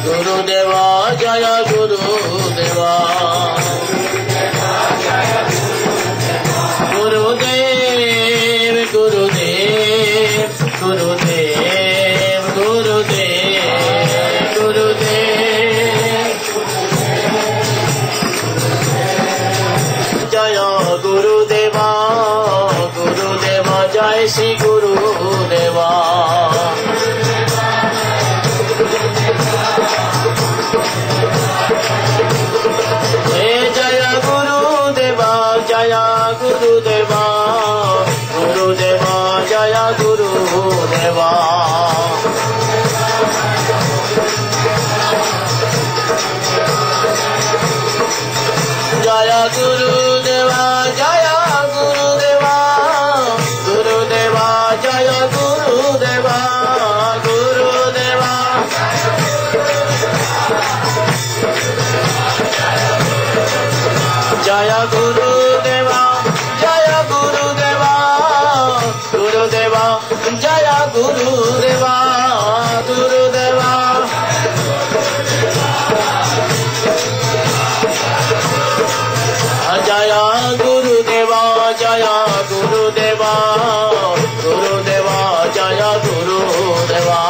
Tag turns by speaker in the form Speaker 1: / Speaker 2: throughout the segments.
Speaker 1: गुरुदेवा जय गुरुदेवा गुरुदेव गुरुदेव गुरुदेव गुरुदेव गुरुदेव जय गुरुदेवा गुरुदेवा जय श्री गुरुदेवा जय गुरुदेवा गुरुदेवा जय गुरुदेवा जय गुरुदेवा जय गुरुदेवा गुरुदेवा जय गुरुदेवा गुरुदेवा जय गुरुदेवा जय गुरुदेवा गुरुदेवा जय गुरुदेवा गुरुदेवा जय गुरुदेवा जय गुरुदेवा गुरुदेवा जय गुरुदेवा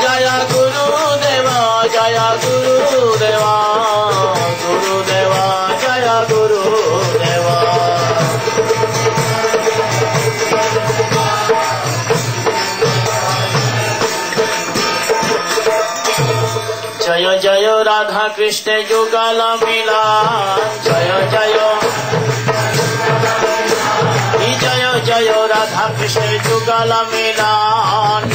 Speaker 1: जय गुरुदेवा जय गुरुदेवा गुरुदेवा जय गुरुदेवा जय जय राधा कृष्ण जुगल मिलन जय जय जय जय राधा कृष्ण जुगल मिलन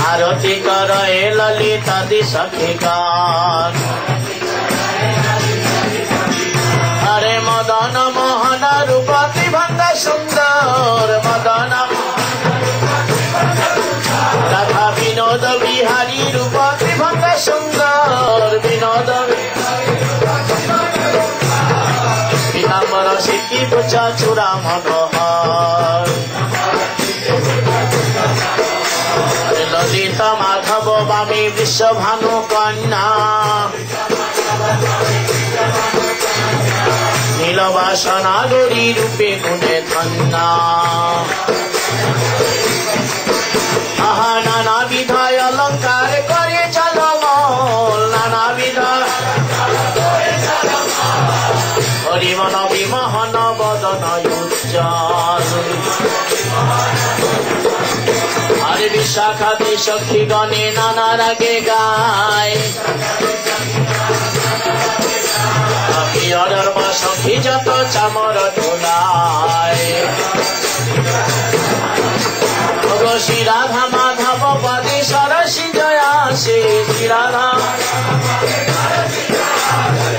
Speaker 1: आरती करे ललिता दी सखीगण हरे मदन मोहन रूप त्रिभंग सुंदर मदन राधा विनोद बिहारी रूप त्रिभंग सुंदर विनोद पीताम्बर सिद्धि पूजा चूड़ा मनोहर ललित माधव बामी विश्वभानु कन्या नीलवासना गौरी रूपे गुणे धन्ना आहा नाना विधाय अलंकार करे चलमल नाना विधाय हरिमन विमोहन बदन उज्ज्वल हरे विशाखा दे सखी गणे नाना रागे गाय अधर्म सखी जत चामर धुलाय श्री राधा माधव पदे सरसी जया श्री राधा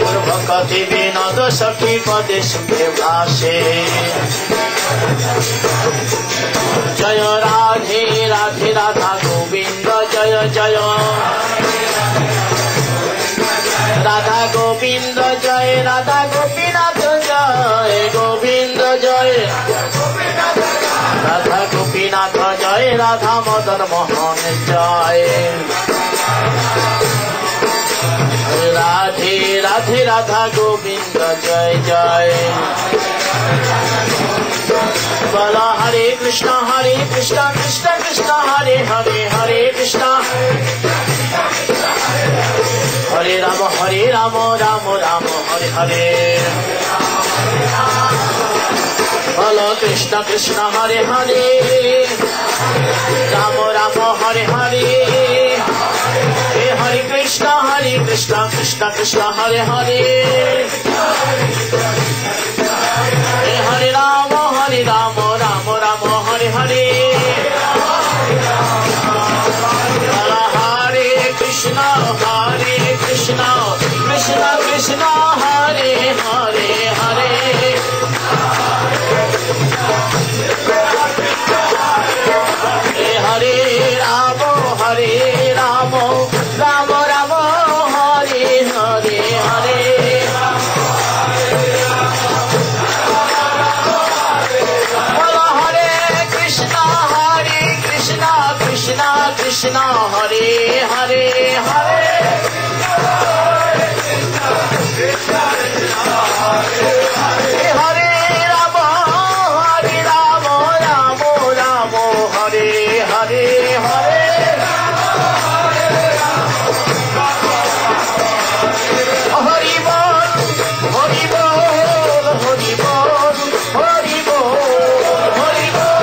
Speaker 1: पूर्वकति विनोद सखी पदे सुखे भाषे जय राधे राधे राधा गोविंद जय जय राधा गोविंद जय राधा गोपीनाथ जय गोविंद जय राधा गोपीनाथ जय राधा मदन मोहन जय राधे राधे राधा गोविंद जय जय बोला हरे कृष्ण कृष्ण कृष्ण हरे हरे हरे कृष्ण हरे राम राम राम हरे हरे बोलो Krishna Krishna Hare Hare Ram Ram Hare Hare Hare Krishna Krishna Krishna Hare Hare Hare Ram Ram Ram Hare Hare Hare Krishna Krishna Krishna Hare Hare Hare Hare Ram Ram Ram Hare Hare Hare Krishna, Hare Hare, Hare Krishna, Hare Rama, Hare Rama, Rama Rama, Hare Hare, Hare Hari Bol, Hari Bol, Hari Bol, Hari Bol, Hari Bol.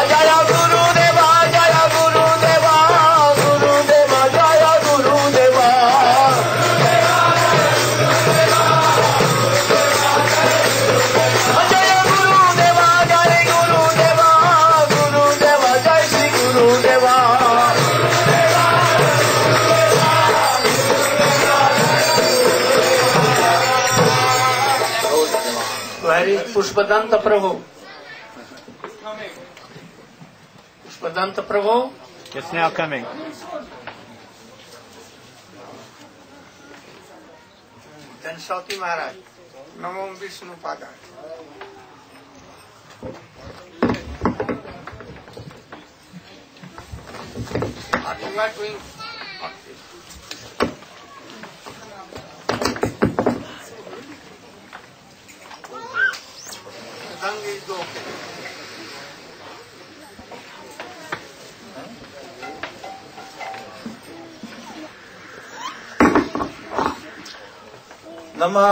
Speaker 1: Jaya Guru Deva, Jaya Guru Deva, Guru Deva, Jaya Guru Deva. Jaya Guru Deva, Jaya Guru Deva, Guru Deva, Jai Shri Guru Deva. Pushpadant Prabhu, Pushpadant Prabhu.
Speaker 2: It's now coming.
Speaker 3: धनसौती Maharaj, NaMo Vishnu पादाय.
Speaker 4: Namo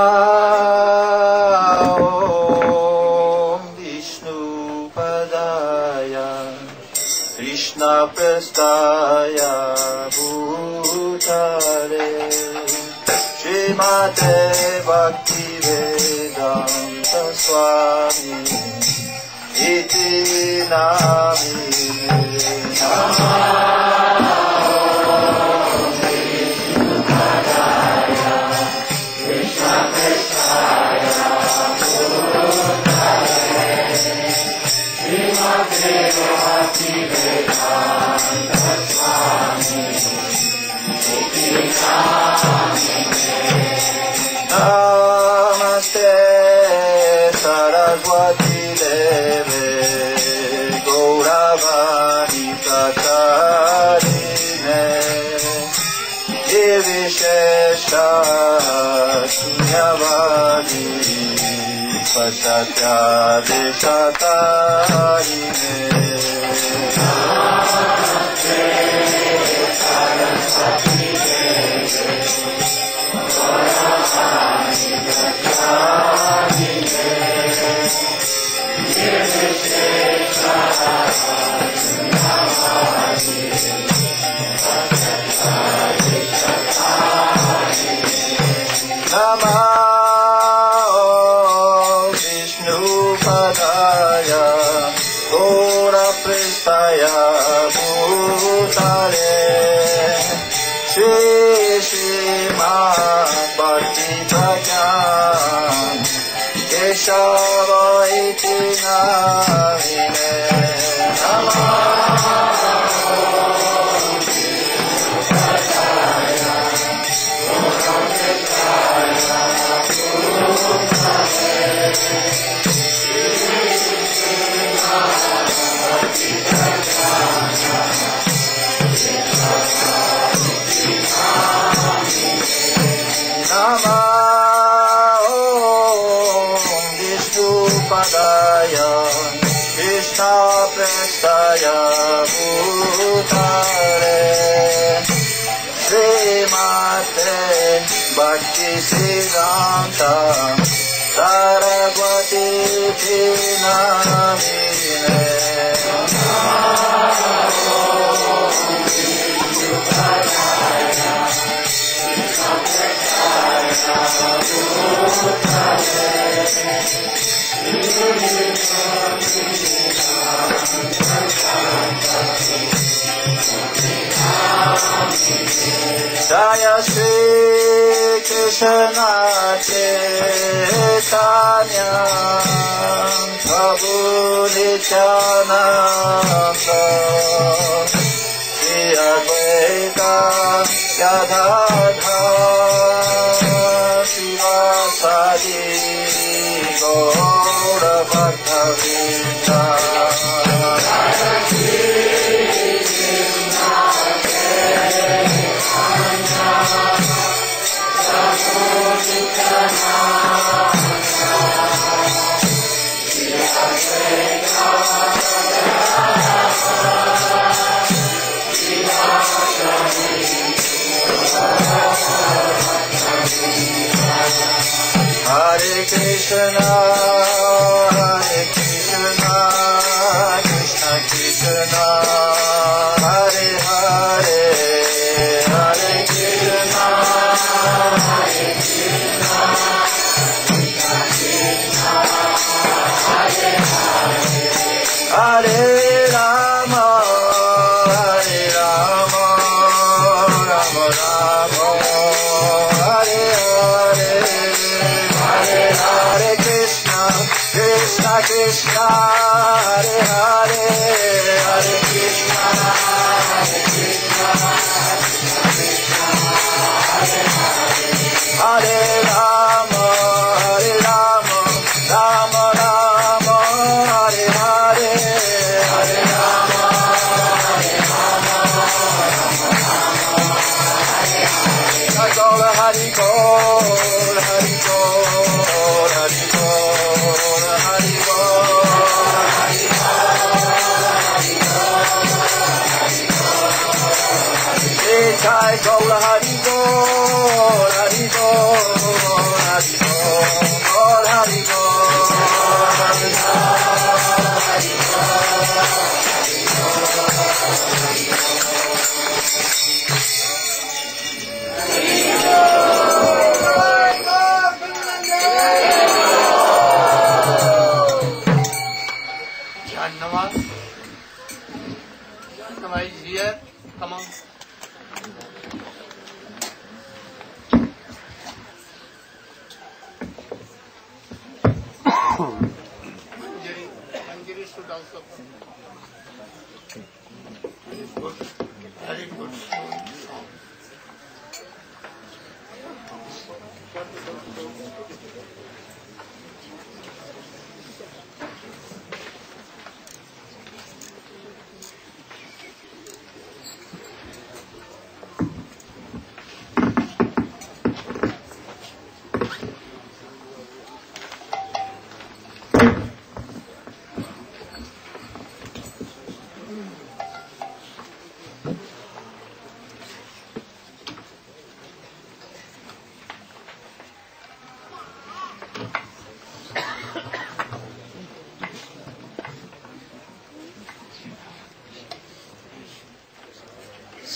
Speaker 4: Vishnu Padaya Krishna Prestaya Bhutale Srimate Bhakti Vedanta Swami Iti Namine. Namaste Saraswati Deve Gauravani Katarine Nirvishesha Sunyavadi Pasatya Deshatarine. Namaste Saraswati Deve Gauravani Katarine Nirvishesha Sunyavadi Pasatya Deshatarine. Namo Vishnu Padaya Gora Prestaya Bhutale Shri Srimad Bhakti Prajnan Keshava Iti Namine. Namo Vishnu Padaya Gora Prestaya Bhutale Namo Vishnu Padaya Krishna Prestaya Bhutale Srimate Bhakti Siddhanta Saraswati Namine. Jaya Shri Krishna Chaitanya Prabhu Nityananda Shri Advaita Gadadhara Sivasadi Gaura Bhaktavita Krishna, Krishna Krishna, Hare Hare, Hare Krishna, Hare Rama, Hare Rama, Rama Rama, Hare Hare, Hare Hare Krishna, Krishna Krishna, Hare Hare, Hare Krishna, Hare Rama, Hare Rama, Rama Rama, Hare Hare, Hare Rama, Hare Gola, Hare Gola, Hare Gola, Hare Gola, Hare Gola, Jai Gola, Hare Gola, Hare Gola, Hare Gola, Hare
Speaker 3: Nawaz is here. Come on. Manjari should also come. Very good. Very good.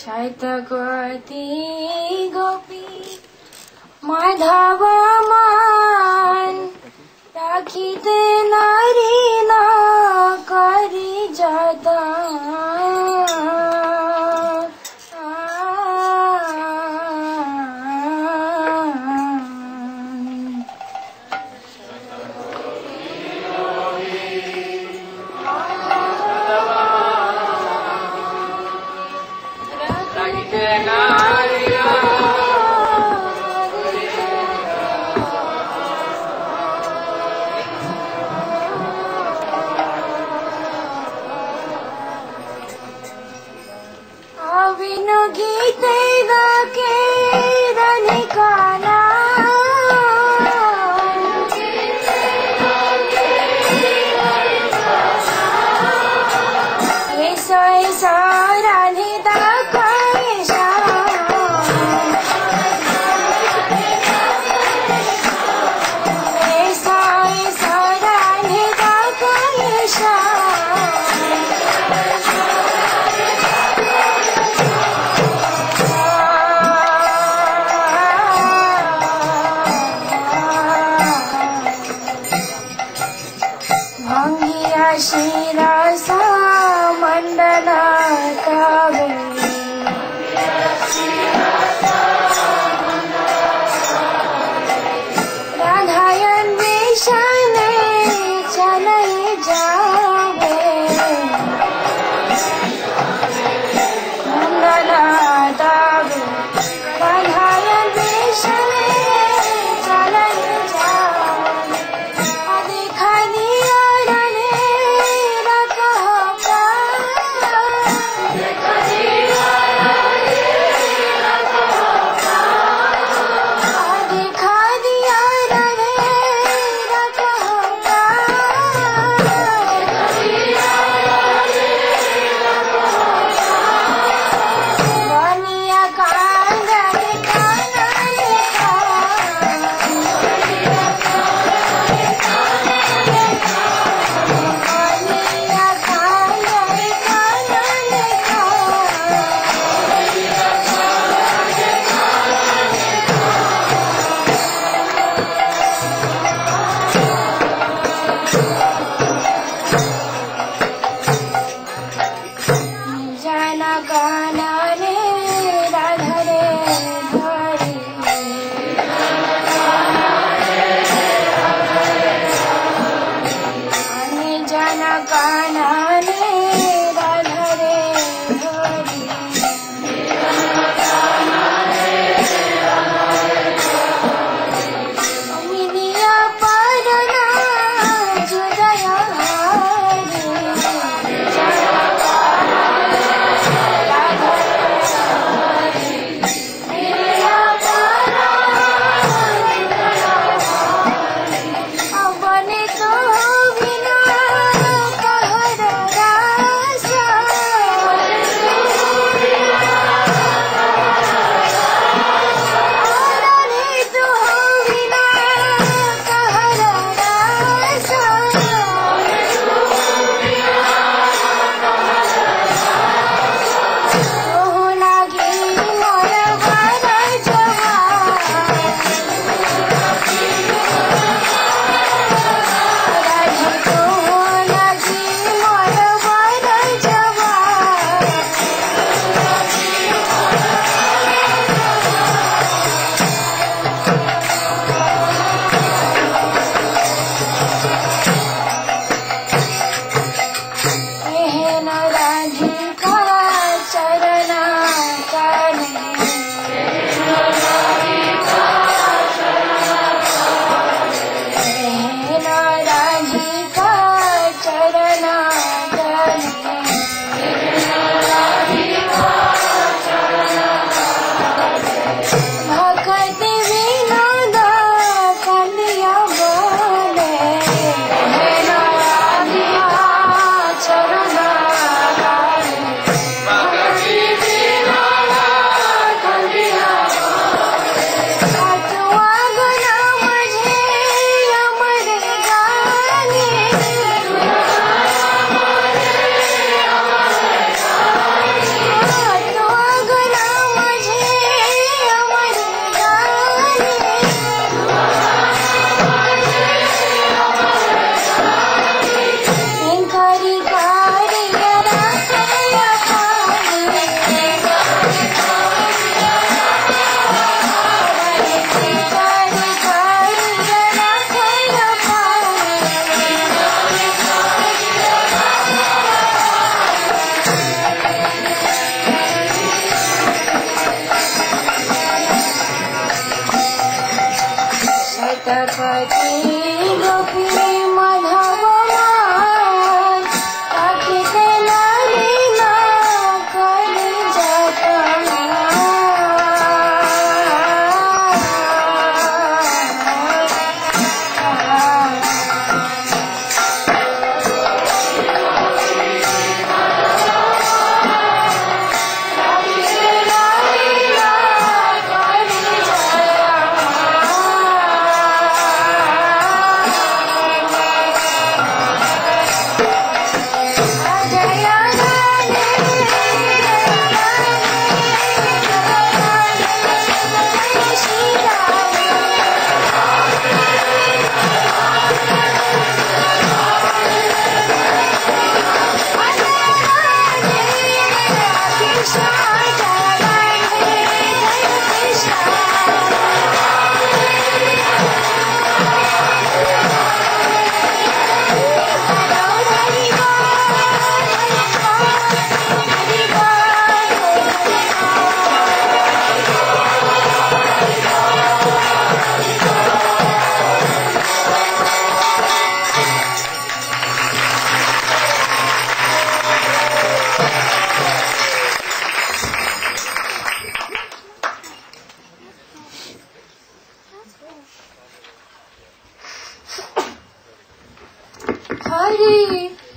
Speaker 2: शतकोटि गोपी माधव मान राखिते नारी ना करी जदा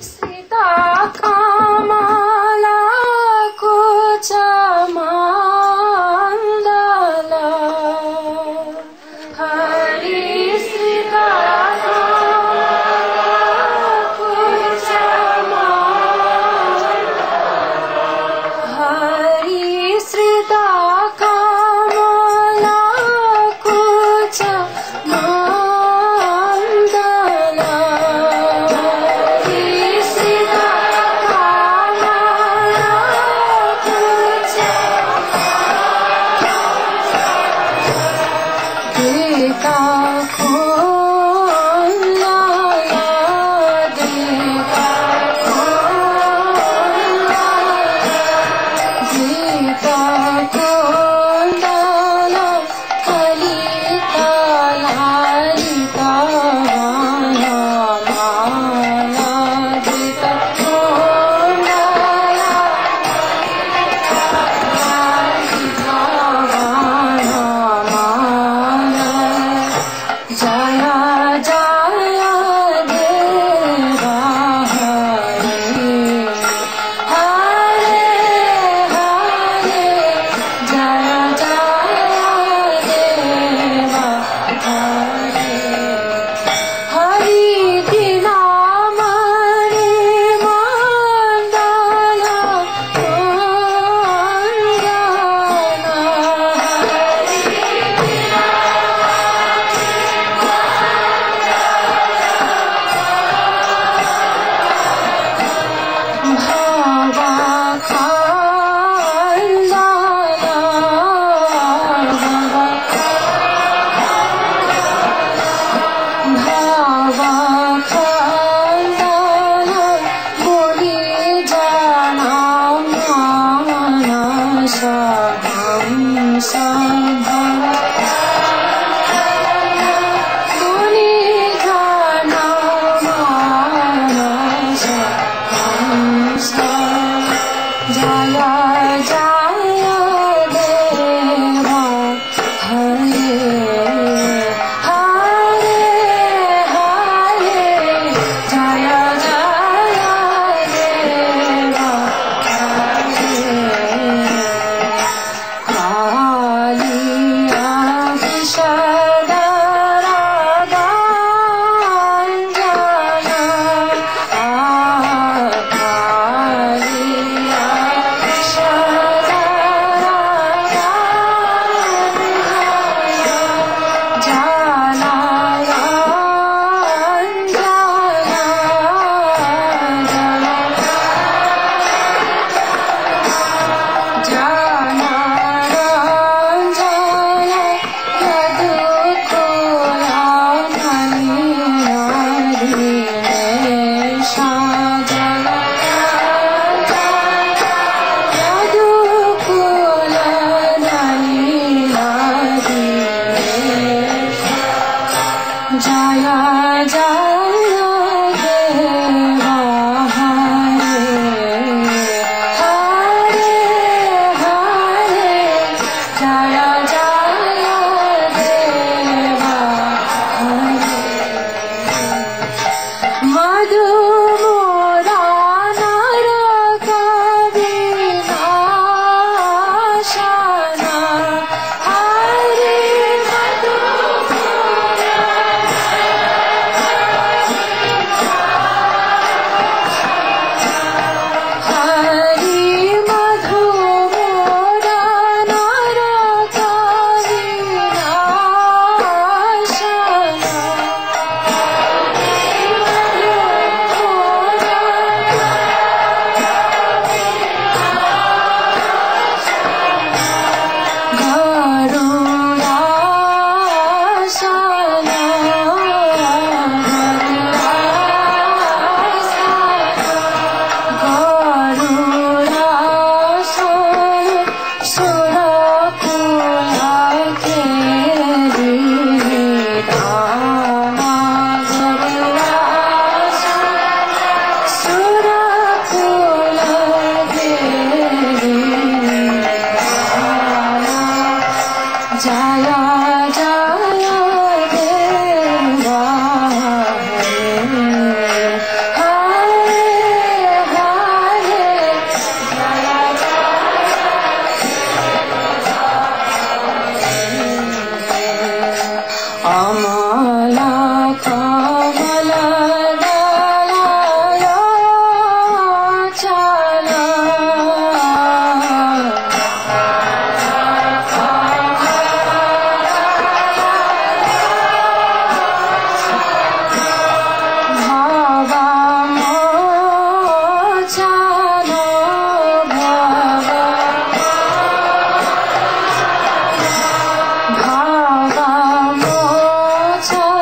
Speaker 2: Sita भावा मोचा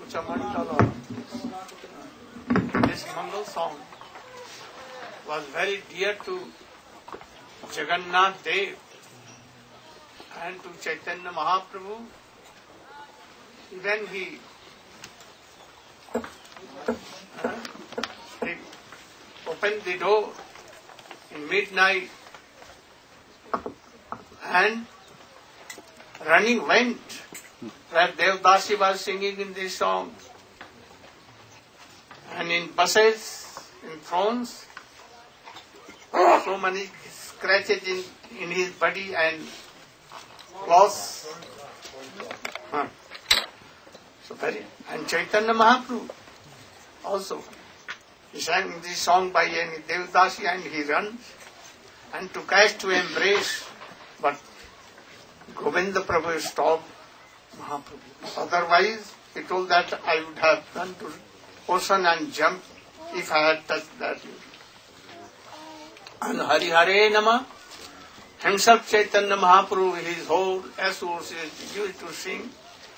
Speaker 3: Kuchamandala. This Mangal song was very dear to Jagannath Dev and to Chaitanya Mahaprabhu. Then he opened the door in midnight and running went where Devdasi was singing in this song, and in buses, in thrones, so many scratches in his body and clothes. So very, and Chaitanya Mahaprabhu also, he sang this song by any Devdasi and he runs and to catch to embrace, but Govinda Prabhu stopped Mahaprabhu. Otherwise, he told that I would have run to ocean and jumped if I had touched that. And Hari Hare Nama, himself Chaitanya Mahaprabhu, his whole associates used to sing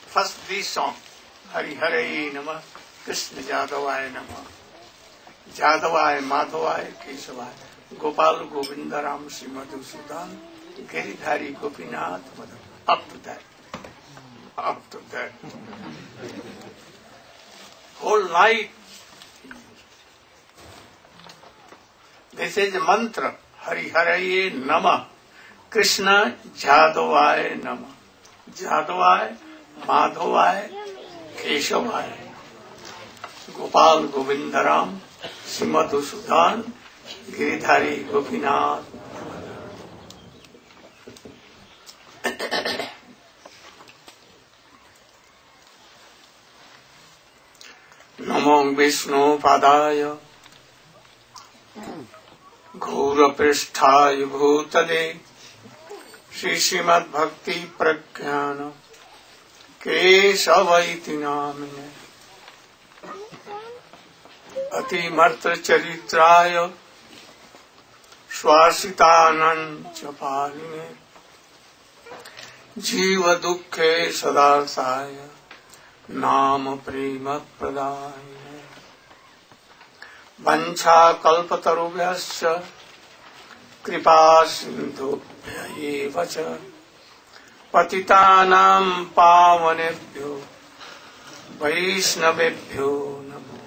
Speaker 3: first this song, Hari Hare Nama, Krishna Jadavaya Nama, Jadavaya Madhavaya Kesavaya, Gopal Govinda Ram Sri Madhusudan, Giridhari Gopinath Madhav. Up to that. Up to that. Whole night. This is a mantra. Hari Haraye Nama. Krishna Jadavaya Nama. Jadavaya, Madhavaya, Keshavaya. Gopal Govindaram, Srimadu Sudan, Giridhari Gopinath. Namo Vishnu Padaya Gaura Pristhaya Bhutale Shri Srimad Bhakti Pragyana Kesavaiti Namine Ati Martra Charitraya Swasitanam Chapaline Jiva Dukkhe Sadarthaya Nama Prema Pradaya Vancha Kalpatarubhyascha Kripa Sindhubhya Evacha Patitanam Pavanebhyo Vaishnavebhyo Namo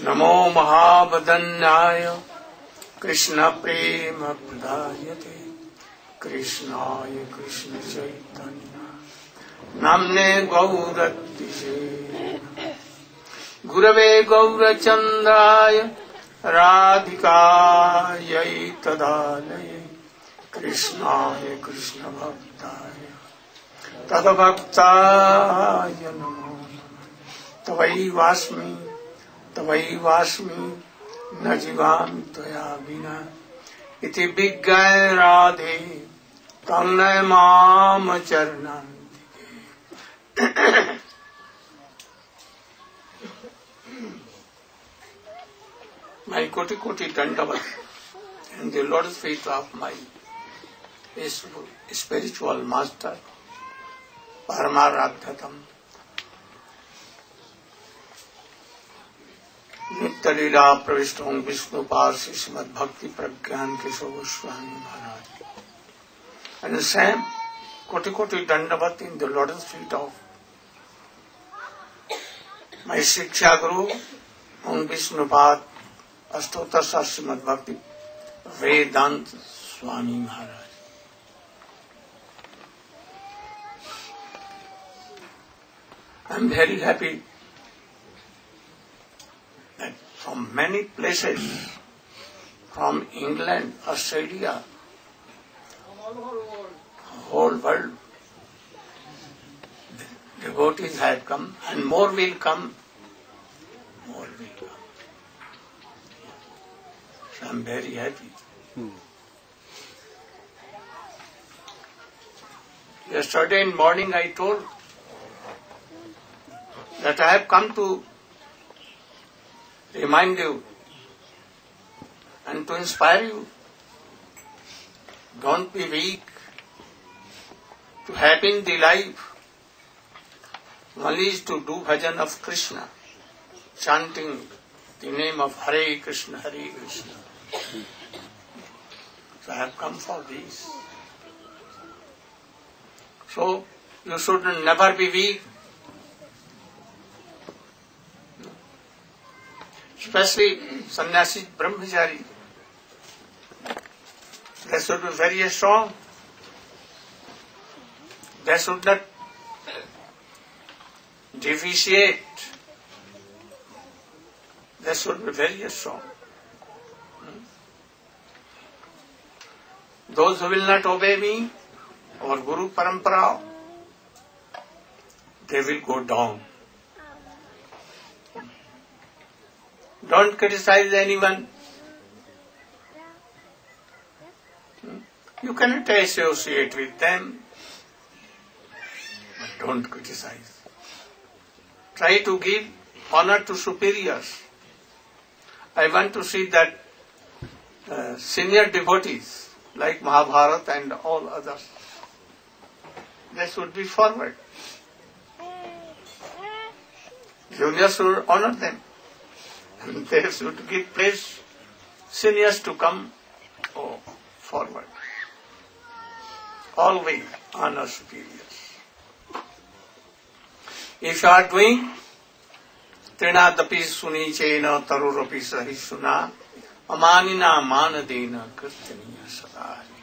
Speaker 3: Namo Mahabhadanyaya Krishna Prema Pradayate Krishnaya Krishna Chaitanya Namne Gauratise Gurave Gaurachandaya Radhikaya Tadalaye Krishnaya Krishna Bhaktaya Tadabhaktaya Namo Tavai Vasmi Najivam Tvaya Vina Iti Bhiggaya Radhe Tanay Mama Charnan. My koti dandavat in the lotus feet of my spiritual master, Paramaradhatam, Nitya Leela Pravishtam Vishnu Parsi Srimad Bhakti Pragyan Kesava Swami Maharaj. And the same koti dandavat in the lotus feet of my Shiksha Guru on Vishnupad Ashtotar Srimad Bhakti Vedant Swami Maharaj. I am very happy that from many places, from England, Australia, whole world, devotees have come and more will come. More will come. So I am very happy. Yesterday in morning I told that I have come to remind you and to inspire you. Don't be weak. To happen the life, One is to do bhajan of Krishna, chanting the name of Hare Krishna, Hare Krishna. So I have come for this. So you should never be weak. Especially sannyasi, brahmachari. They should be very strong. They should not deviate. They should be very strong. Those who will not obey me, or Guru Parampara, they will go down. Don't criticize anyone. You cannot associate with them, but don't criticize. Try to give honor to superiors. I want to see that senior devotees like Mahabharata and all others, they should be forward. Juniors should honor them. And they should give place seniors to come forward. Always honor superiors. If you are doing Trinadapi suni chena tarurapi sahishuna amanina manadena kirtaniya sadari,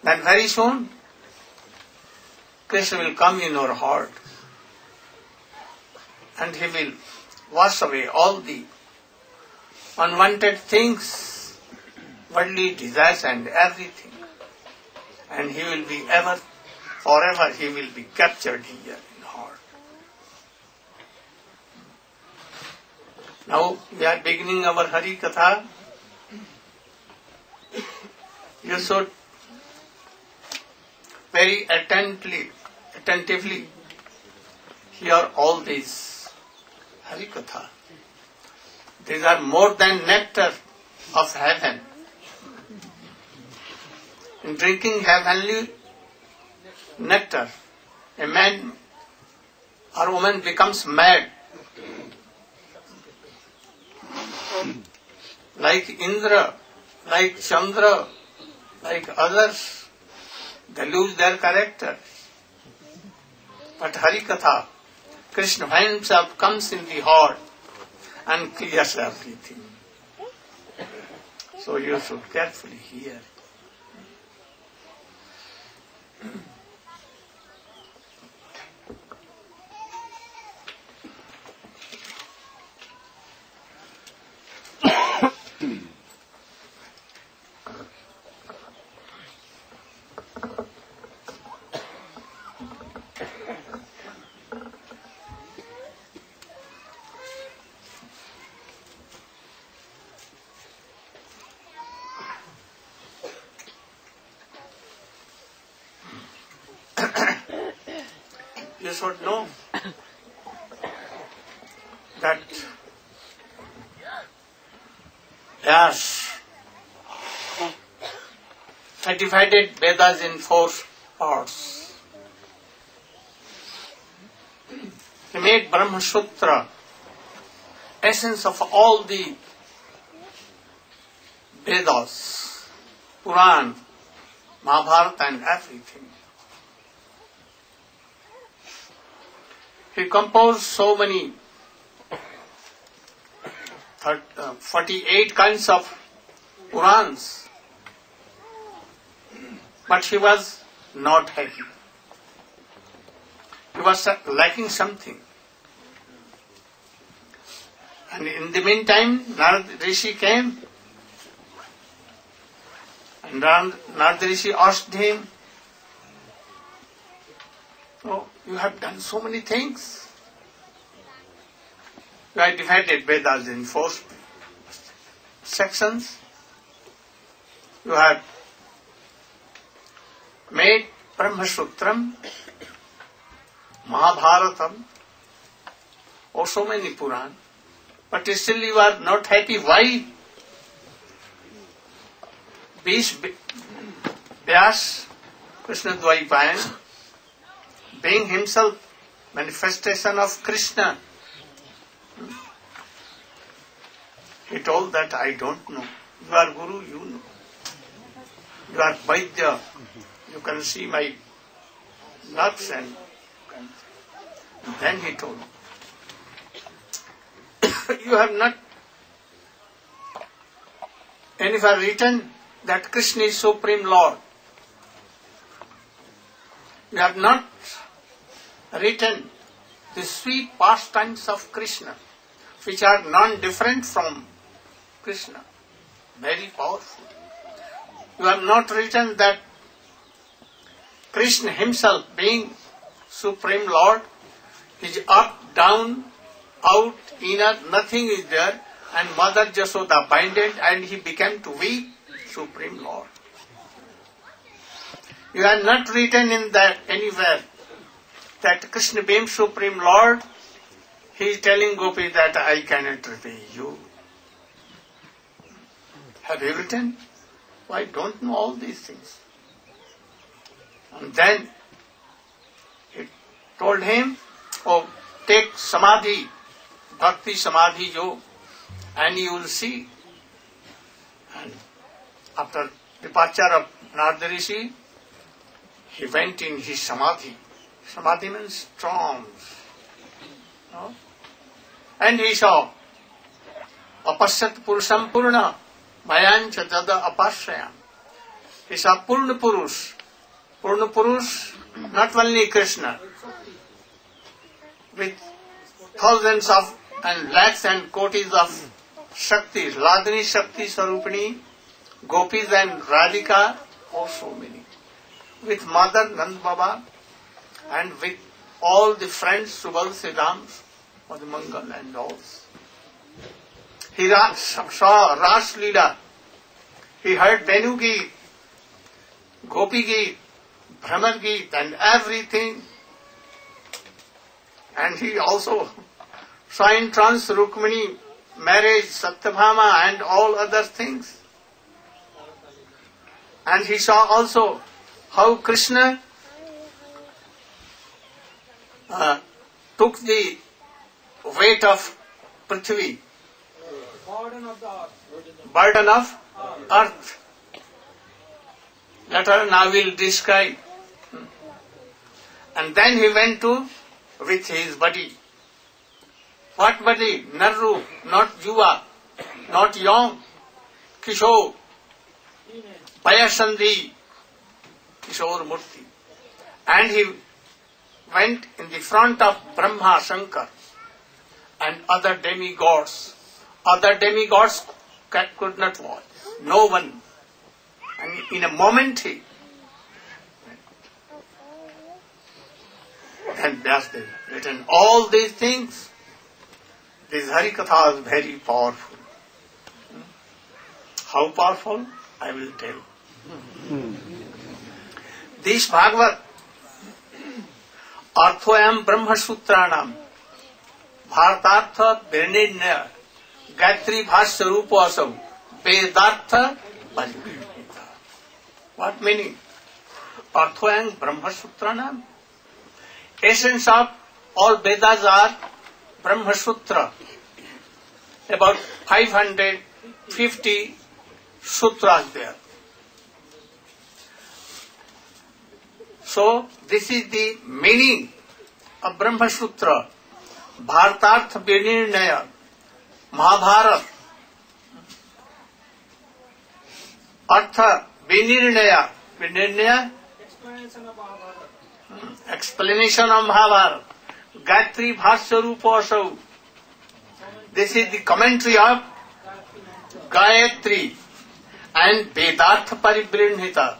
Speaker 3: then very soon Krishna will come in our heart and he will wash away all the unwanted things, worldly desires and everything. And he will be forever he will be captured here in heart. Now we are beginning our Hari Katha. You should very attentively hear all these Hari Katha. These are more than nectar of heaven. In drinking heavenly nectar, a man or woman becomes mad. Like Indra, like Chandra, like others, they lose their character. But Hari Katha, Krishna himself comes in the heart and clears everything. So you should carefully hear. You should know that Vyas divided Vedas in 4 parts. He made Brahma Sutra essence of all the Vedas, Puran, Mahabharata and everything. He composed so many 48 kinds of Purans, but he was not happy. He was lacking something. And in the meantime, Narada Rishi came, and Narada Rishi asked him, "Oh, you have done so many things. You have divided Vedas in 4 sections. You have made Brahma Sutram, Mahabharatam, or so many Puran, but still you are not happy. Why? Vyas, Krishna Dvaipayan, being himself manifestation of Krishna. He told that I don't know. You are Guru, you know. You are Vaidya. You can see my nerves and then he told, you have not anywhere written that Krishna is Supreme Lord. You have not written the sweet pastimes of Krishna, which are non-different from Krishna. Very powerful. You have not written that Krishna himself, being Supreme Lord, is up, down, out, inner, nothing is there, and Mother Jasoda binded, and he became to be Supreme Lord. You have not written in that anywhere that Krishna being Supreme Lord, he is telling Gopi that I cannot repay you. Have you written? Why don't know all these things? And then he told him, oh, take Samadhi, Bhakti Samadhi jo, and you will see. And after departure of Narada Rishi, he went in his Samadhi. Samadhi means trance. No? And he saw, Apasyat Purusham Purna, Mayancha Dada Apashrayam. He saw Purna Purush. Purna Purush, not only Krishna, with thousands of and lakhs and kotis of Shaktis, Ladini Shakti Sarupini, Gopis and Radhika, oh so many. With Mother Nand Baba and with all the friends, Subal Siddhams, Madhumangal and all. He saw Ras Leela. He heard Venu Geet, Gopi Geet, Brahman Geet and everything. And he also saw in trance Rukmini, marriage, Satyabhama and all other things. And he saw also how Krishna took the weight of Prithvi, burden of earth. Later now we'll describe. And then he went to with his body. What body? Narru, not Yuva, not young, Kishore, Payasandhi, Kishore Murti. And he went in the front of Brahma, Shankar and other demigods. Other demigods could not watch. No one. And in a moment he and that's written all these things. This Harikatha is very powerful. How powerful? I will tell. This Bhagavat, Arthoyam Brahma Sutranam, Bharatartha Birnidnya, Gayatri Bhashya Rupa Asam, Vedartha Paripurita. What meaning? Arthoyam Brahma Sutranam. Essence of all Vedas are Brahma Sutra. About 550 sutras there. So, this is the meaning of Brahma Sutra. Bharatartha Vinirnaya, Mahabharata, Artha Vinirnaya, Vinirnaya, explanation of Mahabharata, Gayatri Bhashya Rupa Asau. This is the commentary of Gayatri and Vedartha Paribrinhita.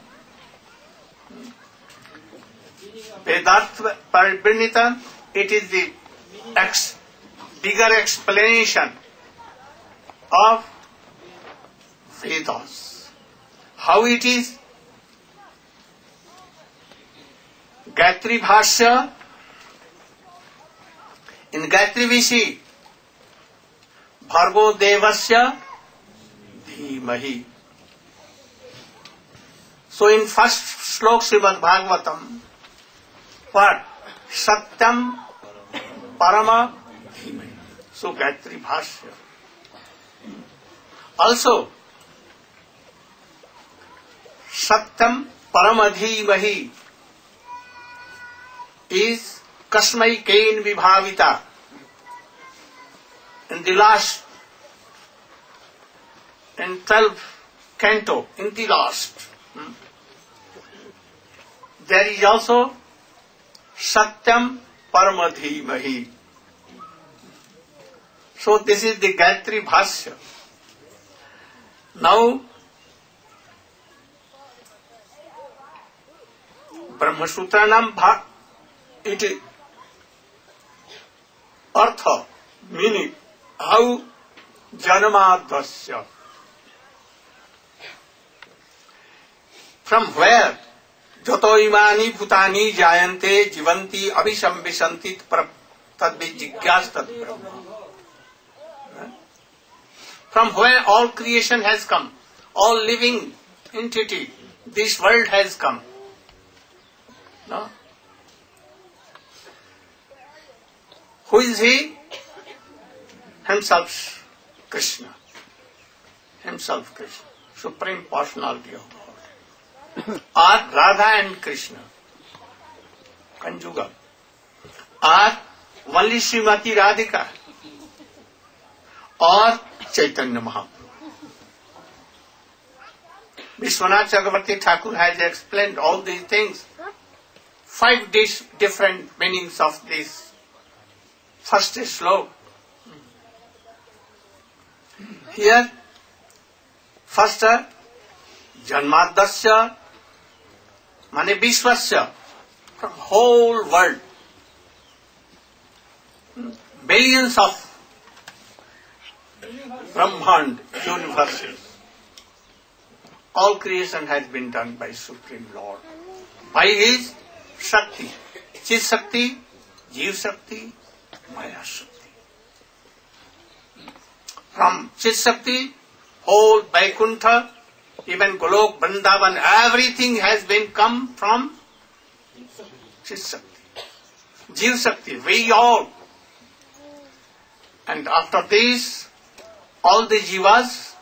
Speaker 3: Vedartha Paribrinhita, it is the bigger explanation of Vedas. How it is? Gayatri Bhashya, in Gayatri we see Bhargo Devasya Dhimahi. So in first slok Srimad Bhagavatam, what? Satyam Parama Dhimai. So Gayatri Bhashya. Also, Satyam Paramadhimahi is Kasmai Kain Vibhavita. In the last, in 12th canto, in the last, there is also Satyam Paramadhimahi. So this is the Gayatri Bhashya. Now, Brahma Sutra nam it is artha, meaning how janamadvasya. From where jato imani bhutani jayante jivanti abhisambhisanti tadvijigyas tad brahma. From where all creation has come, all living entity, this world has come. No? Who is he? Himself Krishna. Himself Krishna. Supreme Personality of God. Or Radha and Krishna. Conjugal. Or only Srimati Radhika. Or Chaitanya Mahaprabhu. Vishwanath Chakravarti Thakur has explained all these things. 5 different meanings of this first sloka. Here, first, Janmadasya, mane Vishwasya, from whole world. Billions of Brahmand universes. All creation has been done by Supreme Lord. By His Shakti. Chit Shakti, Jeev Shakti, Maya Shakti. From Chit Shakti, whole Vaikuntha, even Golok, Vrindavan, everything has been come from Chit Shakti. Jeev Shakti, we all. And after this, all the jivas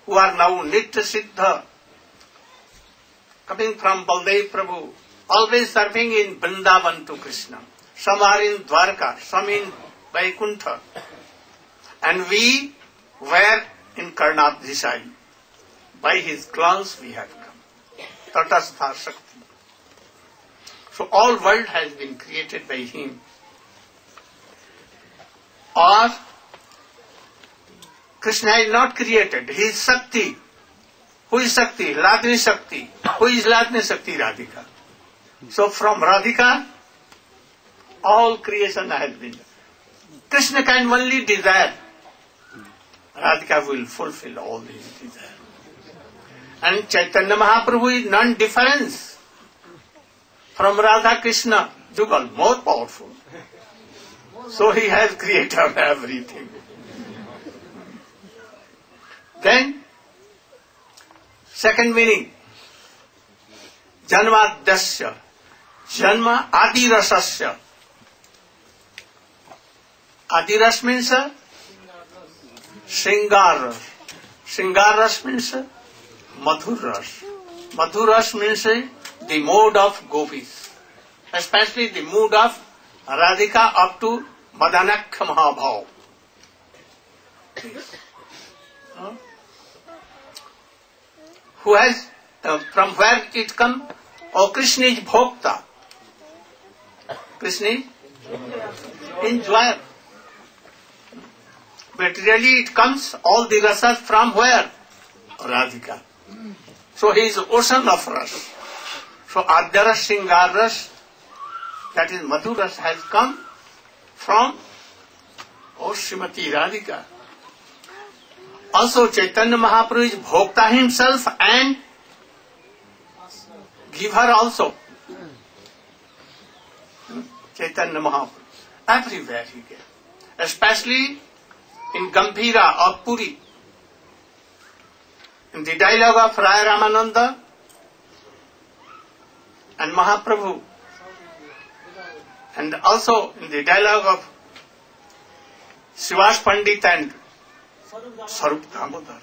Speaker 3: who are now Nitya Siddha, coming from Baldev Prabhu, always serving in Vrindavan to Krishna. Some are in Dwarka, some in Vaikuntha. And we were in Karnadhisai. By his glance we have come. Tatastha Shakti. So all world has been created by him. Or Krishna is not created, he is Shakti. Who is Shakti? Ladni Shakti. Who is Ladni Shakti? Radhika. So from Radhika, all creation has been done. Krishna can only desire. Radhika will fulfill all his desire. And Chaitanya Mahaprabhu is non-difference from Radha Krishna, Jugal, more powerful. So he has created everything. Then, second meaning, Janmadasya, Janma Adirasasya. Adiras means Shringar Ras. Shringar Ras means Madhur Ras. Madhur Ras means the mood of gopis, especially the mood of Radhika up to Madanakha Mahabhav. Who has, from where it come? Oh, Krishna is Bhokta. Krishna is enjoyer. But really it comes, all the rasas from where? Radhika. So he is ocean of ras. So Adyaras, Sringaras, that is Madhuras, has come from Srimati Radhika. Also Chaitanya Mahaprabhu is Bhokta himself and giver also. Chaitanya Mahaprabhu. Everywhere he gave. Especially in Gambhira or Puri. In the dialogue of Raya Ramananda and Mahaprabhu. And also in the dialogue of Srivas Pandit and Sarup Damodar.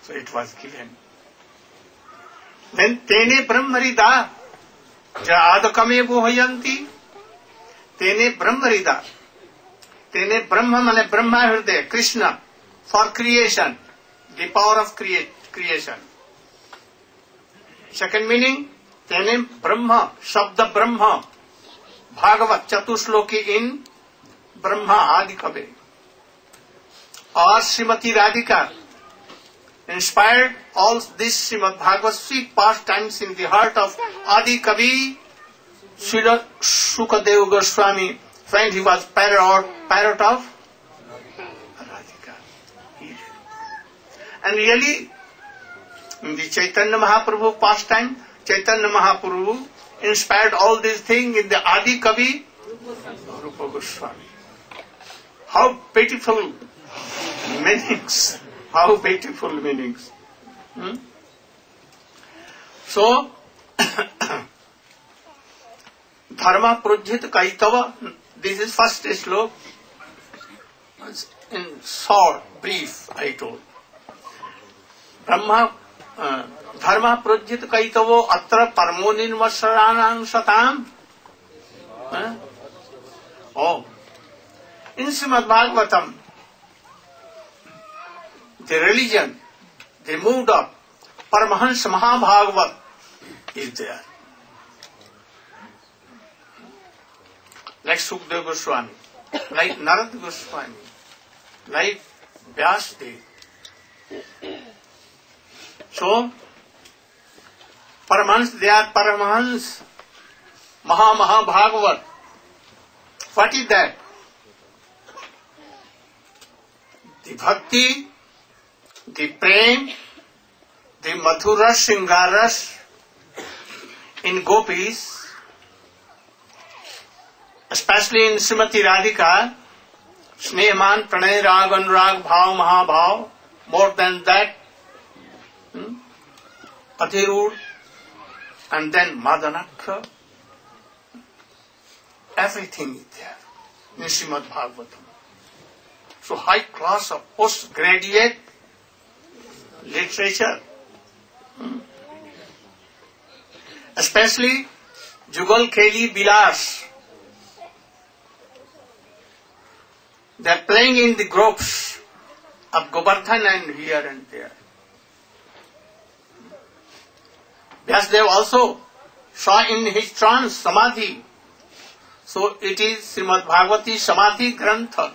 Speaker 3: So it was given. Then Tene Brahmarida Jadakame Bohayanti Tene Brahmarida. Tene Brahma mane Brahma Hriday, Krishna, for creation, the power of creation. Second meaning, Tene Brahma, Shabda Brahma, Bhagavat Chatusloki in Brahma Adi Kavi. Or Srimati Radhika inspired all this Srimad Bhagavad sweet pastimes in the heart of Adi Kavi, Srila Sukadeva Goswami, when he was parrot of Radhika. And really, in the Chaitanya Mahaprabhu pastime, Chaitanya Mahaprabhu inspired all these things in the Adi Kavi, Rupa Goswami. How beautiful meanings! How beautiful meanings! So, Dharma Projit Kaitava, this is first slok. In short, brief, I told. Dharma Projit Kaitavo Atra Parmonin Vasaranang Satam. Oh, in Srimad Bhagavatam, the religion, the mood of Paramahansa Mahabhagavat is there. Like Sukadeva Goswami, like Narada Goswami, like Vyasdev. So, Paramahans, they are Paramahans Mahabhagavat. What is that? The bhakti, the prem, the madhuras, sringaras in gopis, especially in Srimati Radhika, Snehaman, Pranay, Rag, Anurag, Bhav, Mahabhav, more than that, Atirud, and then Madanakha, everything is there in Srimad Bhagavatam. So high class of postgraduate literature, especially Jugal Kheli Bilas. They are playing in the groves of Govardhan and here and there. Vyasdev also saw in his trance Samadhi. So it is Srimad Bhagavati Samadhi Grantha.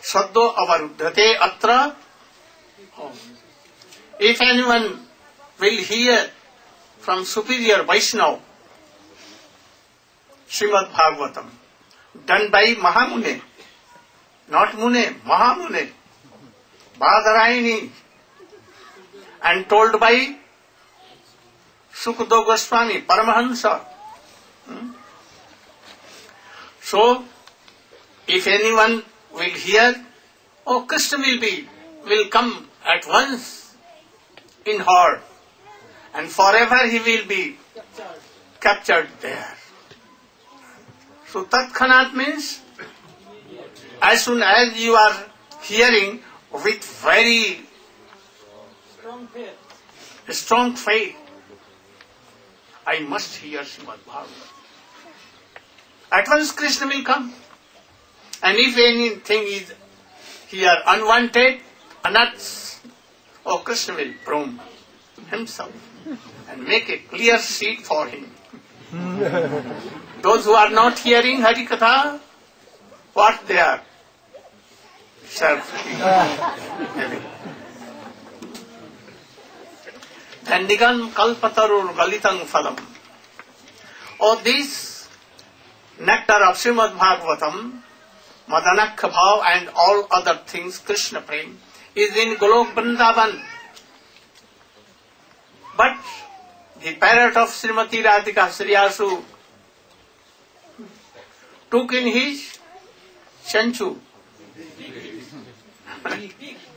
Speaker 3: Saddo avaruddhate atra. If anyone will hear from superior Vaishnava, Srimad Bhagavatam, done by Mahamune, not Mune, Mahamune, Badarayani, and told by Sukadeva Goswami, Paramahansa. So, if anyone will hear, oh, Krishna will come at once in heart, and forever he will be captured there. So Tatkhanat means as soon as you are hearing with very strong faith, I must hear Srimad Bhagavatam. At once Krishna will come. And if anything is here unwanted, anats, oh, Krishna will prune himself and make a clear seat for him. Those who are not hearing Hari Katha, what they are? Self-healing. Dandikam kalpatarur galitam phalam. Oh, this nectar of Srimad Bhagavatam, Madanakha Bhav and all other things, Krishna Prem, is in Golok Vrindavan. But the parrot of Srimati Radhika, Sriyasu, took in his chanchu.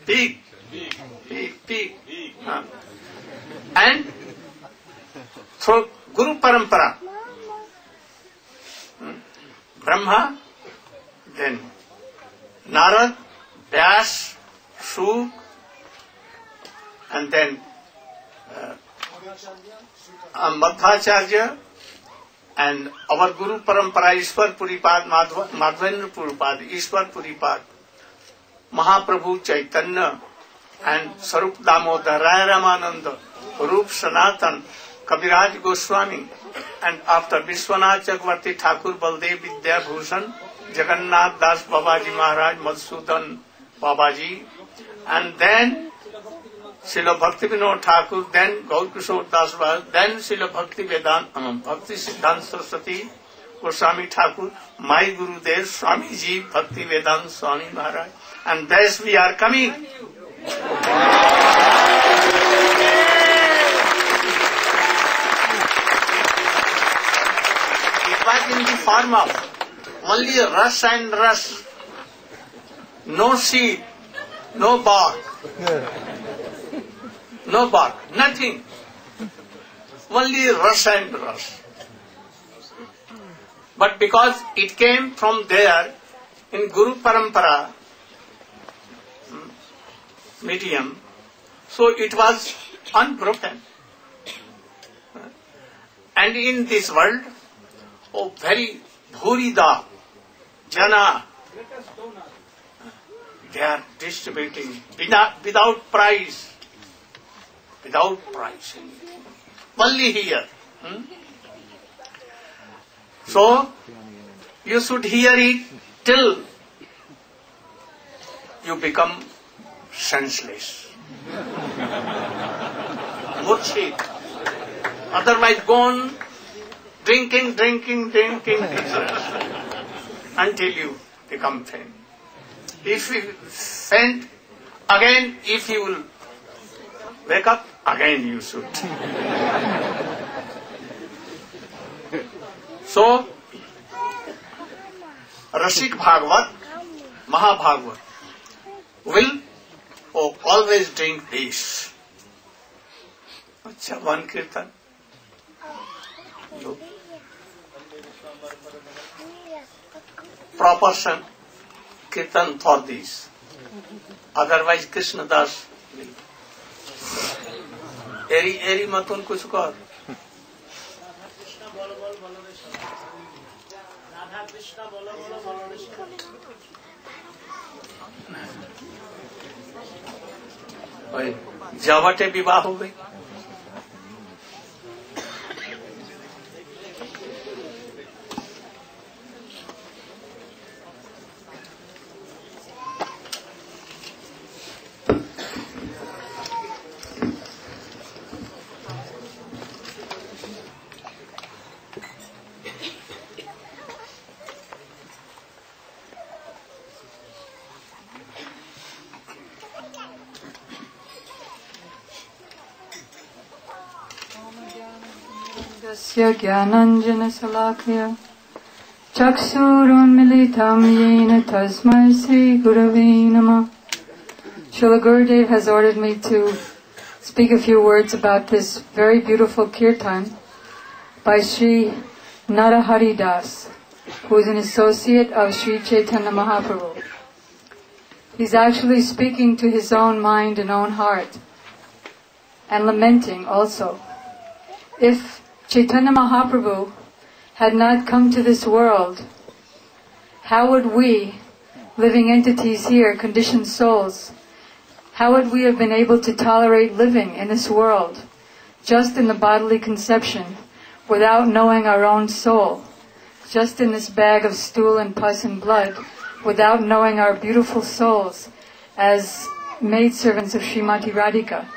Speaker 3: Pig. And through Guru Parampara, Brahma, then Narad, Vyas, Shuk, and then Madhvacharya, and our Guru Parampara, Ishwar Puripad, Madhavendra Puripad, Ishwar Puripad, Mahaprabhu Chaitanya, and Sarup Damodar, Raya Ramananda, Rup Sanatan, Kabiraj Goswami, and after Vishwanath Chakravarti Thakur Baldev Vidya Bhushan, Jagannath Das Babaji Maharaj, Madhusudan Babaji, and then Srila Bhakti Vinod Thakur, then Gaur Kishore Das Babaji, then Srila Bhakti Siddhanta Saraswati Goswami Thakur, my Gurudev Swami Ji Bhakti Vedanta Swami Maharaj, and thus we are coming. It was in the form of only rush and rush, no seed, no bark, nothing, only rush and rush. But because it came from there in Guru Parampara medium, so it was unbroken. And in this world, very bhurida jana, they are distributing without price, only here. So you should hear it till you become senseless, murchit. Otherwise go on drinking until you become faint. If you faint, again if you will wake up, again you should. So, Rashik Bhagavat, Mahabhagavat will always drink this. Acha, one kirtan. Look. Proportion kirtan for this. Otherwise Krishna Das will. Eri matun kuch kar. जावटे विवाह हो गई.
Speaker 5: Jnananjana Salakya Chaksurunmilitam Yena Tasmai Sri Gurave Namah. Srila Gurudev has ordered me to speak a few words about this very beautiful kirtan by Sri Narahari Das, who is an associate of Sri Chaitanya Mahaprabhu. He's actually speaking to his own mind and own heart, and lamenting also. If Chaitanya Mahaprabhu had not come to this world, how would we, living entities here, conditioned souls, how would we have been able to tolerate living in this world, just in the bodily conception, without knowing our own soul, just in this bag of stool and pus and blood, without knowing our beautiful souls as maidservants of Srimati Radhika?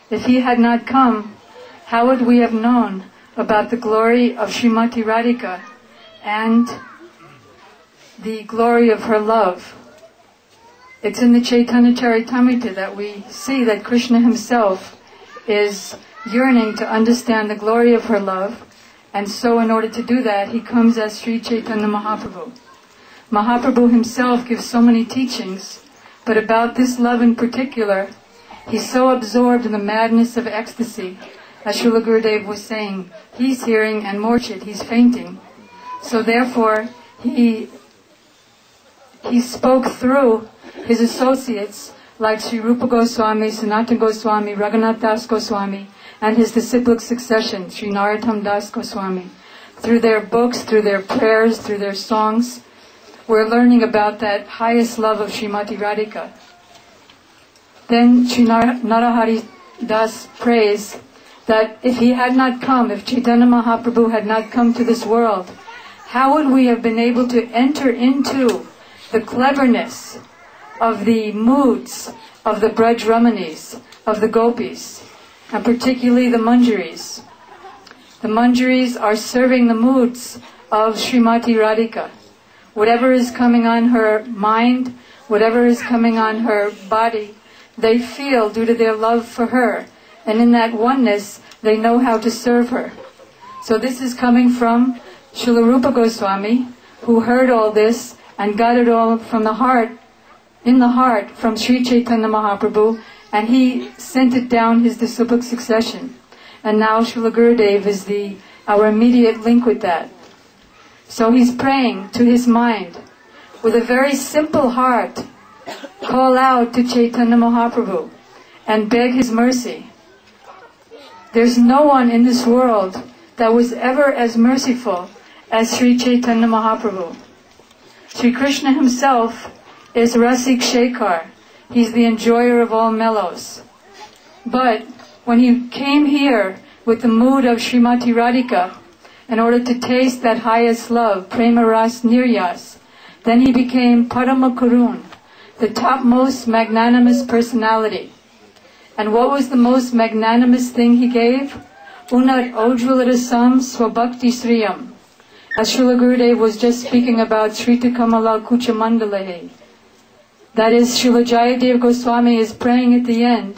Speaker 5: If he had not come, how would we have known about the glory of Srimati Radhika and the glory of her love? It's in the Chaitanya Charitamrita that we see that Krishna himself is yearning to understand the glory of her love, and so in order to do that, he comes as Sri Chaitanya Mahaprabhu. Mahaprabhu himself gives so many teachings, but about this love in particular, he's so absorbed in the madness of ecstasy. As Srila Gurudev was saying, he's hearing and Morchit, he's fainting. So therefore, he spoke through his associates like Sri Rupa Goswami, Sanatana Goswami, Raghunath Das Goswami, and his disciplic succession, Sri Narottam Das Goswami. Through their books, through their prayers, through their songs, we're learning about that highest love of Srimati Radhika. Then Sri Narahari Das prays that if he had not come, if Chaitanya Mahaprabhu had not come to this world, how would we have been able to enter into the cleverness of the moods of the Braj Ramanis, of the gopis, and particularly the Manjaris. The Manjaris are serving the moods of Srimati Radhika. Whatever is coming on her mind, whatever is coming on her body, they feel due to their love for her. And in that oneness, they know how to serve her. So this is coming from Srila Rupa Goswami, who heard all this and got it all from the heart, in the heart, from Sri Chaitanya Mahaprabhu, and he sent it down his disciplic succession. And now Srila Gurudev is our immediate link with that. So he's praying to his mind, with a very simple heart, call out to Chaitanya Mahaprabhu and beg his mercy. There's no one in this world that was ever as merciful as Sri Chaitanya Mahaprabhu. Sri Krishna himself is Rasik Shekhar. He's the enjoyer of all mellows. But when he came here with the mood of Srimati Radhika, in order to taste that highest love, Prema Ras Niryas, then he became Parama Karun, the topmost magnanimous personality. And what was the most magnanimous thing he gave? Unat Ojvalarasam Swabhakti Sriyam. As Srila Gurudev was just speaking about Srita Kamala Kuchamandalahe. That is, Srila Jayadev Goswami is praying at the end,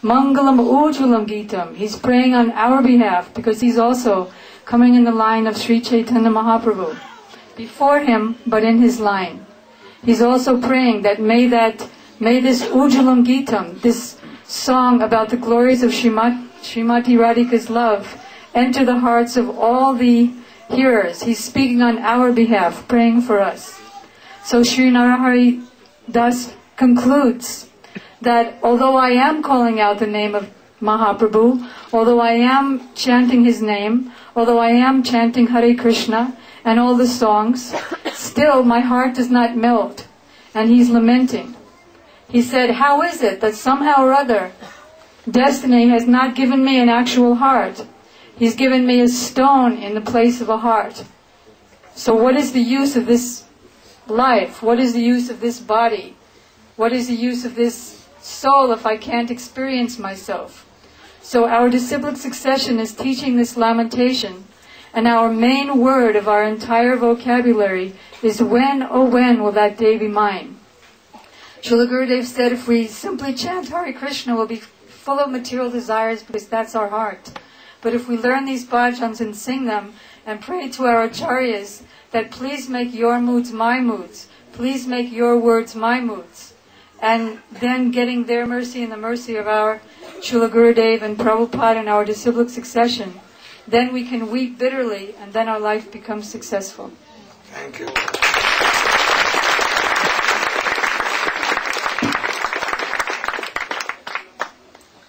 Speaker 5: Mangalam Ujvalam Gitam. He's praying on our behalf because he's also coming in the line of Sri Chaitanya Mahaprabhu. Before him, but in his line. He's also praying that may this Ujvalam Gitam, this song about the glories of Srimati Radhika's love, enter the hearts of all the hearers. He's speaking on our behalf, praying for us. So Sri Narahari thus concludes that although I am calling out the name of Mahaprabhu, although I am chanting his name, although I am chanting Hare Krishna and all the songs, still my heart does not melt. And he's lamenting. He said, how is it that somehow or other destiny has not given me an actual heart? He's given me a stone in the place of a heart. So what is the use of this life? What is the use of this body? What is the use of this soul if I can't experience myself? So our disciplic succession is teaching this lamentation, and our main word of our entire vocabulary is when, oh when will that day be mine? Srila Gurudev said if we simply chant Hare Krishna, we'll be full of material desires because that's our heart. But if we learn these bhajans and sing them and pray to our acharyas that please make your moods my moods, please make your words my moods, and then getting their mercy and the mercy of our Srila Gurudev and Prabhupada and our disciplic succession, then we can weep bitterly and then our life becomes successful.
Speaker 3: Thank you.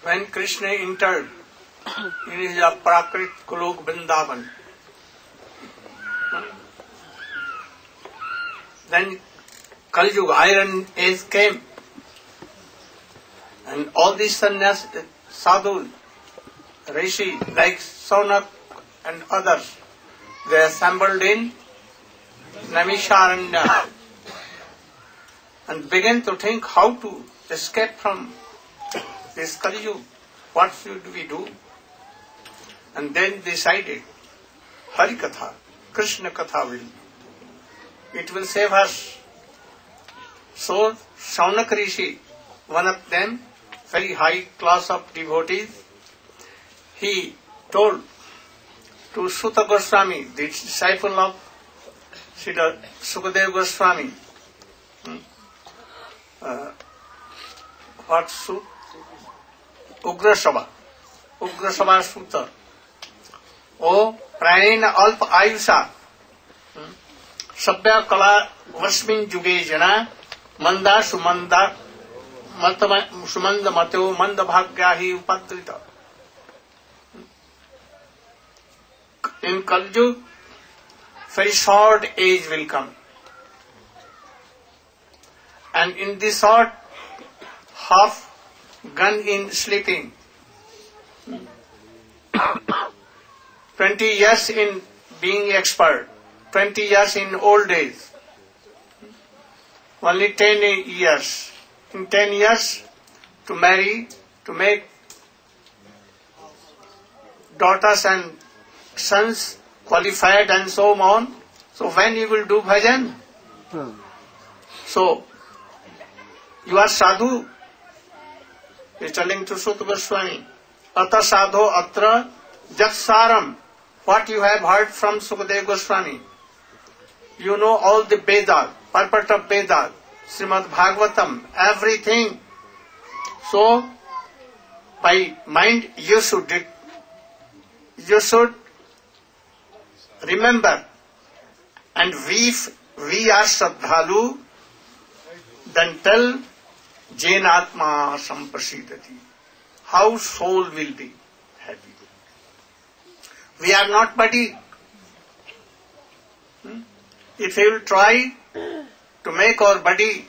Speaker 3: When Krishna entered in his Prakrit Kulok Vrindavan, then Kali Yuga, Iron Age came, and all these sannyas, sadhu, rishi like Saunak and others, they assembled in Naimisharanya and began to think how to escape from this Kali Yuga. What should we do? And then decided, Hari Katha, Krishna Katha it will save us. So Saunak Rishi, one of them, very high class of devotees, he told to Suta Goswami, the disciple of Srila Sukadeva Goswami, what Sut? Ugrasava Sutta. O Prayena Alpa Ayusha, Sabya kala vasmin juge jana manda sumanda sumanda mateo manda bhagyahi upadrita. In Kaljug, very short age will come. And in this short, half gone in sleeping. 20 years in being expert, 20 years in old days, only 10 years. In 10 years to marry, to make daughters and sons qualified and so on. So when you will do bhajan? So, you are sadhu. He is telling to Sutta Goswami, Ata sadho atra jatsaram. What you have heard from Sukadeva Goswami. You know all the Vedas, purport of Vedas, Srimad Bhagavatam, everything. So, by mind you should remember. And we are Shraddhalu, then tell Jainatma Samprasidati. How soul will be happy. We are not body. If we will try to make our body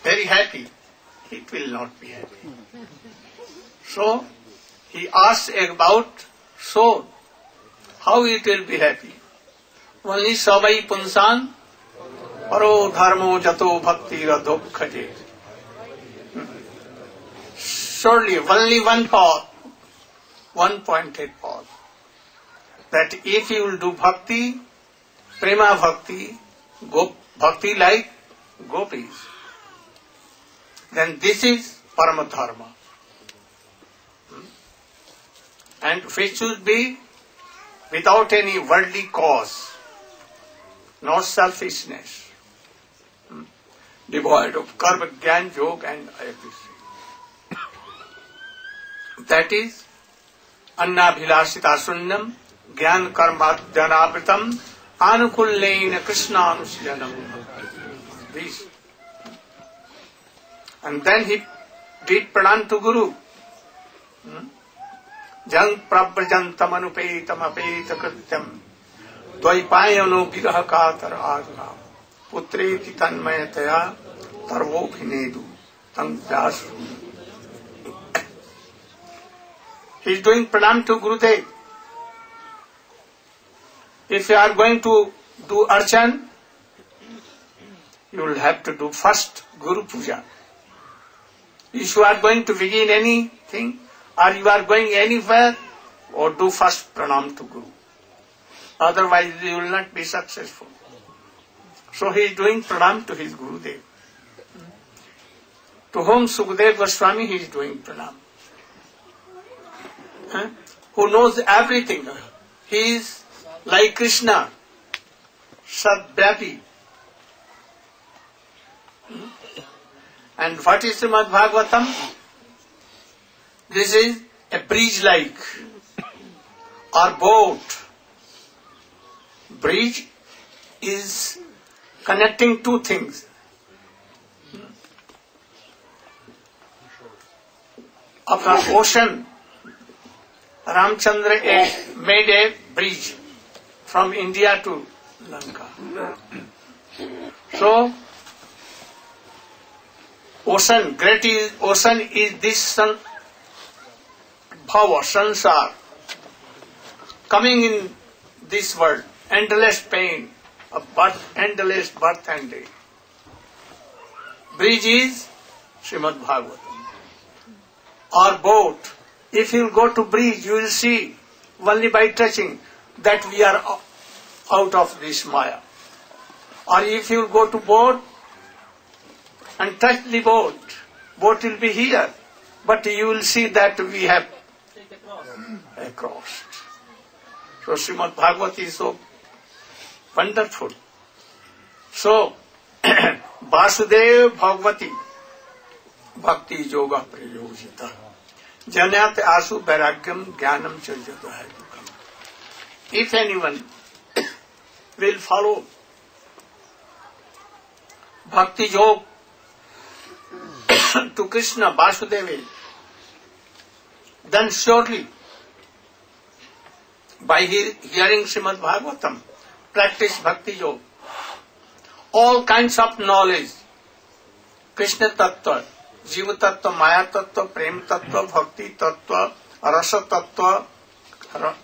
Speaker 3: very happy, it will not be happy. So, he asks about soul, how it will be happy. Only savai punsan paro dharmo jato bhakti radhokhaje. Surely, only one path, one pointed path. That if you will do bhakti, prema bhakti, bhakti like gopis, then this is paramadharma. And which should be without any worldly cause, no selfishness, devoid of karma, jnana, yoga and everything. That is annabhilasita sunnam jnana karma janabritam anukullena krishnanusjanam. This. And then he did pranam to Guru. Jang prabrajantam anupetam apeta krityam dvaipayano viraha katar agam putreti tanmayataya tarvo bhinedu tang vyasu. He is doing pranam to Gurudev. If you are going to do archan, you will have to do first Guru Puja. If you are going to begin anything, or you are going anywhere, or do first pranam to Guru. Otherwise you will not be successful. So he is doing pranam to his Gurudev. To whom Sukadeva Goswami he is doing pranam. Who knows everything. He is like Krishna, Sadvyapi. And what is Srimad Bhagavatam? This is a bridge-like or boat. Bridge is connecting two things. Of an ocean, Ramchandra made a bridge from India to Lanka. So, ocean, ocean is this bhava, sansar, coming in this world, endless pain, endless birth and death. Bridge is Srimad Bhagavatam. Or boat. If you go to bridge, you will see only by touching that we are out of this Maya. Or if you go to boat and touch the boat will be here, but you will see that we have crossed. So Srimad Bhagavad is so wonderful. So Vasudeva Bhagavati Bhakti Yoga Prayojita Janat Asu Vairagyam Jnanam Chajata Dukam. If anyone will follow bhakti yoga to Krishna Vasudeva, then surely by hearing Srimad Bhagavatam, practice bhakti yoga, all kinds of knowledge, Krishna Tattva, Jiva Tattva, Maya Tattva, Prem Tattva, Bhakti Tattva, Rasa Tattva,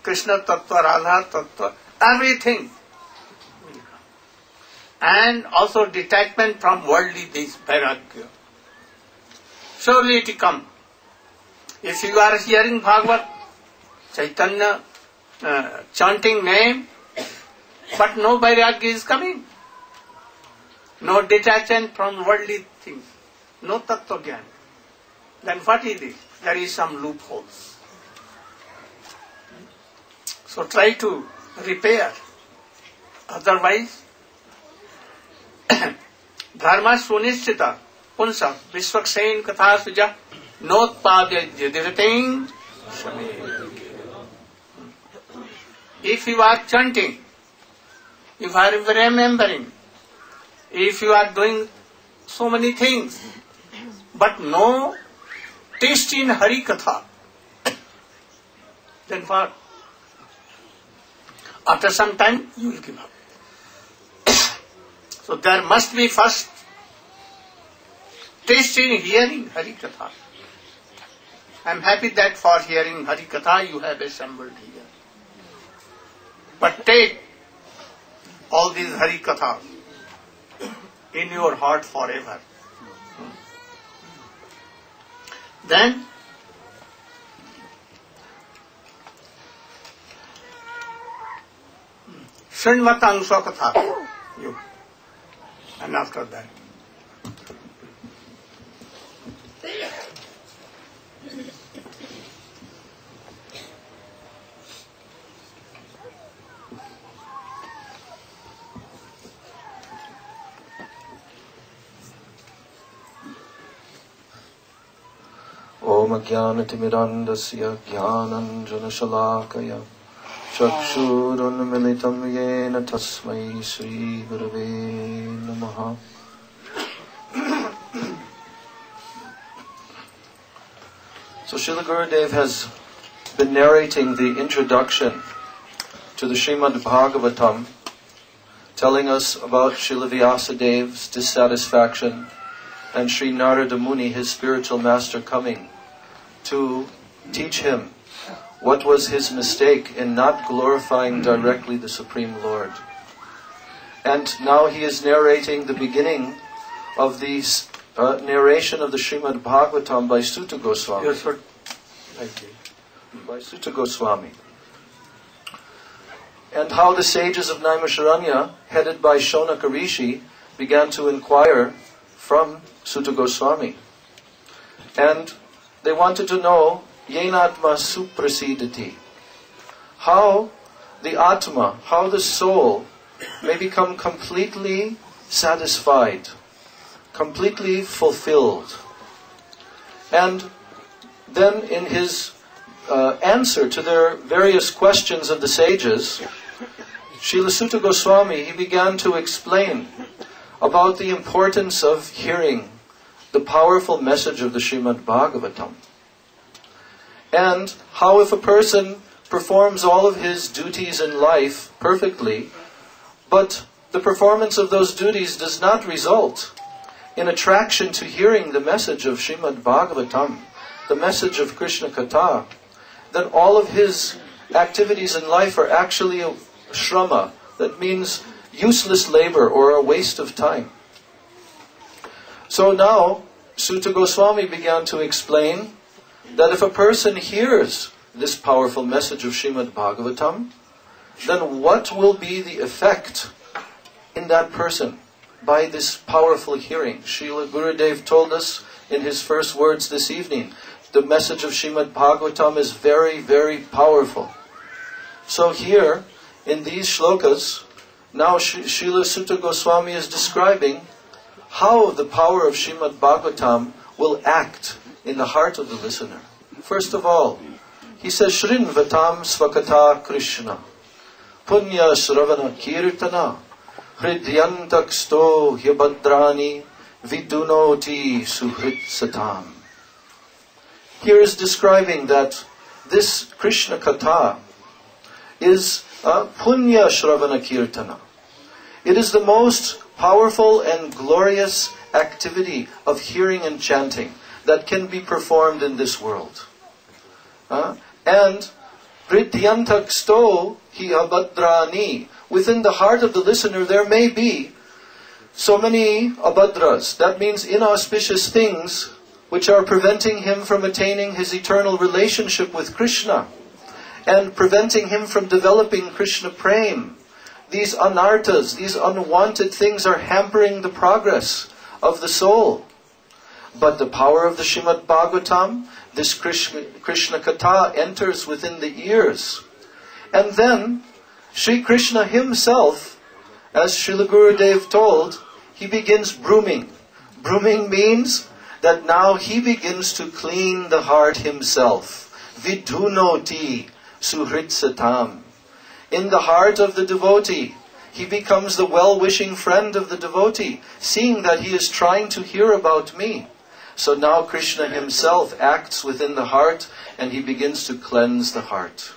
Speaker 3: Krishna Tattva, Radha Tattva, everything. And also detachment from worldly things, vairagya. Surely it will come. If you are hearing Bhagavat, Chaitanya, chanting name, but no vairagya is coming. No detachment from worldly things. No tattva jnana. Then what is it? There is some loopholes. So try to repair. Otherwise, dharma sunishchita punsa vishwaksain katha suja notpadya jidirating. If you are chanting, if you are remembering, if you are doing so many things, but no taste in Hari Katha, then what? After some time, you will give up. So there must be first taste in hearing Hari Katha. I am happy that for hearing Hari Katha you have assembled here. But take all these Hari Kathas in your heart forever. Then Srinvatang Swakatha. You. And after that.
Speaker 4: Om Jnanatimirandasya Jnananjanashalakaya Chakshurunmilitam Yena Tasmai Sri Gurave Namaha. So Srila Gurudev has been narrating the introduction to the Srimad Bhagavatam, telling us about Srila Vyasadev's dissatisfaction and Sri Narada Muni, his spiritual master, coming to teach him what was his mistake in not glorifying directly the Supreme Lord. And now he is narrating the beginning of the narration of the Srimad Bhagavatam by Sutta Goswami.
Speaker 3: Yes, sir. Thank you.
Speaker 4: By Sutta Goswami. And how the sages of Naimisharanya, headed by Shonaka Rishi, began to inquire from Sutta Goswami. And they wanted to know Yenatma Suprasidati, how the Atma, how the soul may become completely satisfied, completely fulfilled. And then in his answer to their various questions of the sages, Srila Sutta Goswami, he began to explain about the importance of hearing the powerful message of the Srimad Bhagavatam. And how if a person performs all of his duties in life perfectly, but the performance of those duties does not result in attraction to hearing the message of Srimad Bhagavatam, the message of Krishna Katha, then all of his activities in life are actually a shrama, that means useless labor or a waste of time. So now, Sutta Goswami began to explain that if a person hears this powerful message of Srimad Bhagavatam, then what will be the effect in that person by this powerful hearing? Srila Gurudev told us in his first words this evening, the message of Srimad Bhagavatam is very, very powerful. So here, in these shlokas, now Srila Sutta Goswami is describing how the power of Srimad Bhagavatam will act in the heart of the listener. First of all, he says, Shrinvatam Svakata Krishna. punya sravana kirtana hridyantaksto hyabadrani vidunoti suhrit satam. Here is describing that this Krishna Katha is punya shravana kirtana. It is the most powerful and glorious activity of hearing and chanting that can be performed in this world. And hridyantaksto hyabadrani, within the heart of the listener there may be so many abhadras. That means inauspicious things which are preventing him from attaining his eternal relationship with Krishna and preventing him from developing Krishna prema. These anarthas, these unwanted things are hampering the progress of the soul. But the power of the Srimad Bhagavatam, this Krishna Katha, enters within the ears. And then Sri Krishna himself, as Srila Gurudev told, he begins brooming. Brooming means that now he begins to clean the heart himself. Vidunoti suhritsatam. In the heart of the devotee, he becomes the well-wishing friend of the devotee, seeing that he is trying to hear about me. So now Krishna himself acts within the heart and he begins to cleanse the heart.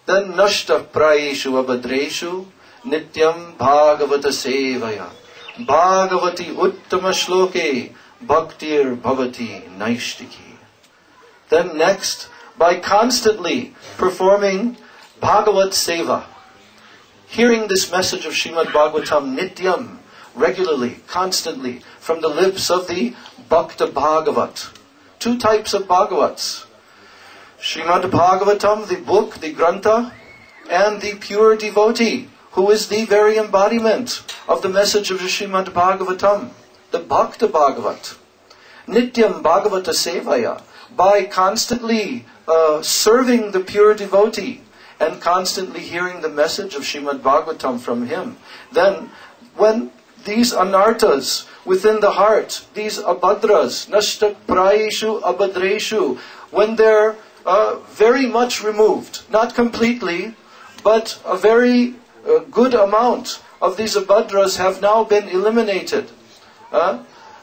Speaker 4: Then nashta prayeshu abhadreshu nityam bhagavata sevaya bhagavati uttama shloke bhaktir bhavati naishtiki. Then next, by constantly performing Bhagavat Seva, hearing this message of Srimad Bhagavatam nityam, regularly, constantly, from the lips of the Bhakta Bhagavat. Two types of Bhagavats. Srimad Bhagavatam, the book, the Grantha, and the pure devotee, who is the very embodiment of the message of Srimad Bhagavatam, the Bhakta Bhagavat. Nityam Bhagavata Sevaya, by constantly serving the pure devotee and constantly hearing the message of Srimad Bhagavatam from him. Then, when these anarthas within the heart, these abhadras, nashta prayeshu abhadreshu, when they're very much removed, not completely, but a very good amount of these abhadras have now been eliminated.